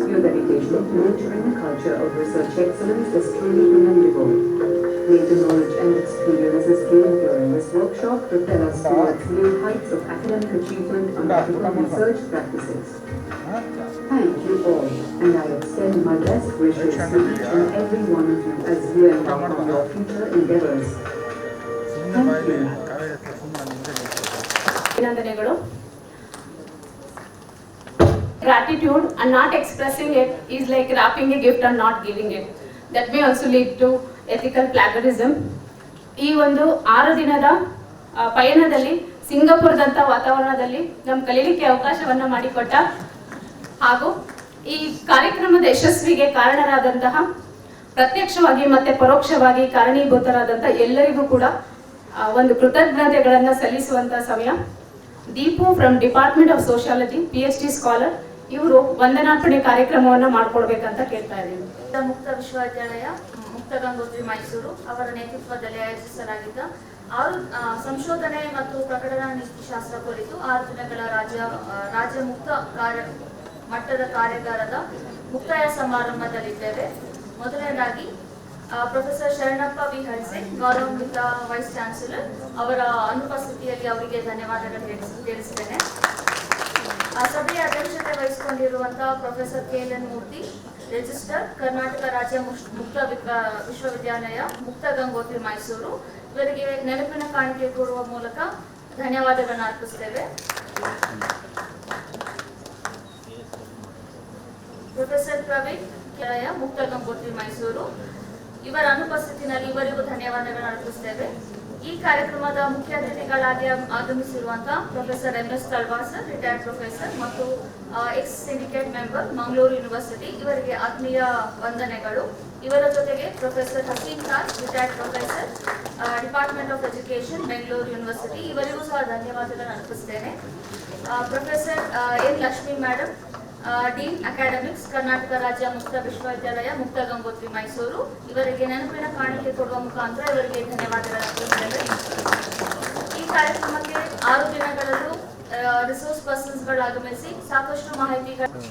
Your dedication to nurturing a culture of research excellence is truly commendable. May the knowledge and experiences gained during this workshop propel us towards new heights of academic achievement and ethical research practices. Thank you all, and I extend my best wishes to each and every one of you as you embark on your future endeavors. Thank you. ಅಭಿನಂದನೆಗಳು. gratitude and not expressing it is like wrapping a gift and not giving it. That may also lead to ethical plagiarism. ಈ ಒಂದು 6 ದಿನದ ಪಯಣದಲ್ಲಿ ಸಿಂಗಾಪುರದಂಥ ವಾತಾವರಣದಲ್ಲಿ ನಮ್ಮ ಕಲೀಲಿಕ್ಕೆ ಅವಕಾಶವನ್ನು ಮಾಡಿಕೊಟ್ಟ ಹಾಗೂ ಈ ಕಾರ್ಯಕ್ರಮದ ಯಶಸ್ವಿಗೆ ಕಾರಣರಾದಂತಹ ಪ್ರತ್ಯಕ್ಷವಾಗಿ ಮತ್ತೆ ಪರೋಕ್ಷವಾಗಿ ಕಾರಣೀಭೂತರಾದಂಥ ಎಲ್ಲರಿಗೂ ಕೂಡ ಒಂದು ಕೃತಜ್ಞತೆಗಳನ್ನು ಸಲ್ಲಿಸುವಂಥ ಸಮಯ. Deepu from department of sociology PhD scholar, ಇವರು ವಂದನಾರ್ಪಣೆ ಕಾರ್ಯಕ್ರಮವನ್ನು ಮಾಡ್ಕೊಡ್ಬೇಕಂತ ಕೇಳ್ತಾ ಇದ್ದೀನಿ. ಮುಕ್ತ ವಿಶ್ವವಿದ್ಯಾಲಯ ಮುಕ್ತ ಗಂಗೋತ್ರಿ ಮೈಸೂರು ಅವರ ನೇತೃತ್ವದಲ್ಲಿ ಆಯೋಜಿಸಲಾಗಿದ್ದ 6 ಸಂಶೋಧನೆ ಮತ್ತು ಪ್ರಕಟಣಾ ನೀತಿಶಾಸ್ತ್ರ ಕುರಿತು 6 ದಿನಗಳ ರಾಜ್ಯ ಮುಕ್ತ ಮಟ್ಟದ ಕಾರ್ಯಾಗಾರದ ಮುಕ್ತಾಯ ಸಮಾರಂಭದಲ್ಲಿದ್ದೇವೆ. ಮೊದಲನೇದಾಗಿ ಪ್ರೊಫೆಸರ್ ಶರಣಪ್ಪ ವಿ ಹಳ್ಸೆ, ಗೌರವಾನ್ವಿತ ವೈಸ್ ಚಾನ್ಸಲರ್, ಅವರ ಅನುಪಸ್ಥಿತಿಯಲ್ಲಿ ಅವರಿಗೆ ಧನ್ಯವಾದಗಳು ತಿಳಿಸ್ತೇನೆ. ಸಭೆಯ ಅಧ್ಯಕ್ಷತೆ ವಹಿಸಿಕೊಂಡಿರುವಂತಹ ಪ್ರೊಫೆಸರ್ KLN ಮೂರ್ತಿ, ರಿಜಿಸ್ಟರ್, ಕರ್ನಾಟಕ ರಾಜ್ಯ ಮುಕ್ತ ವಿಶ್ವವಿದ್ಯಾಲಯ ಮುಕ್ತ ಗಂಗೋತ್ರಿ ಮೈಸೂರು, ಇವರಿಗೆ ನೆನಪಿನ ಕಾಣಿಕೆ ಕೊಡುವ ಮೂಲಕ ಧನ್ಯವಾದಗಳನ್ನು ಅರ್ಪಿಸುತ್ತೇವೆ. ಪ್ರೊಫೆಸರ್ ಪ್ರವೀಣ್ ಮುಕ್ತ ಗಂಗೋತ್ರಿ ಮೈಸೂರು, ಇವರ ಅನುಪಸ್ಥಿತಿಯಲ್ಲಿ ಇವರಿಗೂ ಧನ್ಯವಾದಗಳನ್ನು ಅರ್ಪಿಸುತ್ತೇವೆ. ಈ ಕಾರ್ಯಕ್ರಮದ ಮುಖ್ಯ ಅತಿಥಿಗಳಾಗಿ ಆಗಮಿಸಿರುವಂತಹ ಪ್ರೊಫೆಸರ್ MS ತಳ್ವಾಸರ್, ರಿಟೈರ್ಡ್ ಪ್ರೊಫೆಸರ್ ಮತ್ತು X syndicate member Mangaluru university, ಇವರಿಗೆ ಆತ್ಮೀಯ ವಂದನೆಗಳು. ಇವರ ಜೊತೆಗೆ professor Haseen Khan, retired professor, department of education Bengaluru university, ಇವರಿಗೂ ಸಹ ಧನ್ಯವಾದಗಳನ್ನು ಅರ್ಪಿಸುತ್ತೇನೆ. Professor N Lakshmi madam, dean academics, Karnataka ರಾಜ್ಯ ಮುಕ್ತ ವಿಶ್ವವಿದ್ಯಾಲಯ ಮುಕ್ತ ಗಂಗೋತ್ರಿ ಮೈಸೂರು, ಇವರಿಗೆ ನೆನಪಿನ ಕಾಣಿಕೆ ಕೊಡುವ ಮುಖಾಂತರ ಇವರಿಗೆ ಧನ್ಯವಾದಗಳನ್ನು ಅರ್ಪಿಸುತ್ತೇವೆ. ಈ ಕಾರ್ಯಕ್ರಮಕ್ಕೆ 6 ದಿನಗಳಲ್ಲೂ ರಿಸೋರ್ಸ್ ಪರ್ಸನ್ಸ್ಗಳು ಆಗಮಿಸಿ ಸಾಕಷ್ಟು ಮಾಹಿತಿಗಳು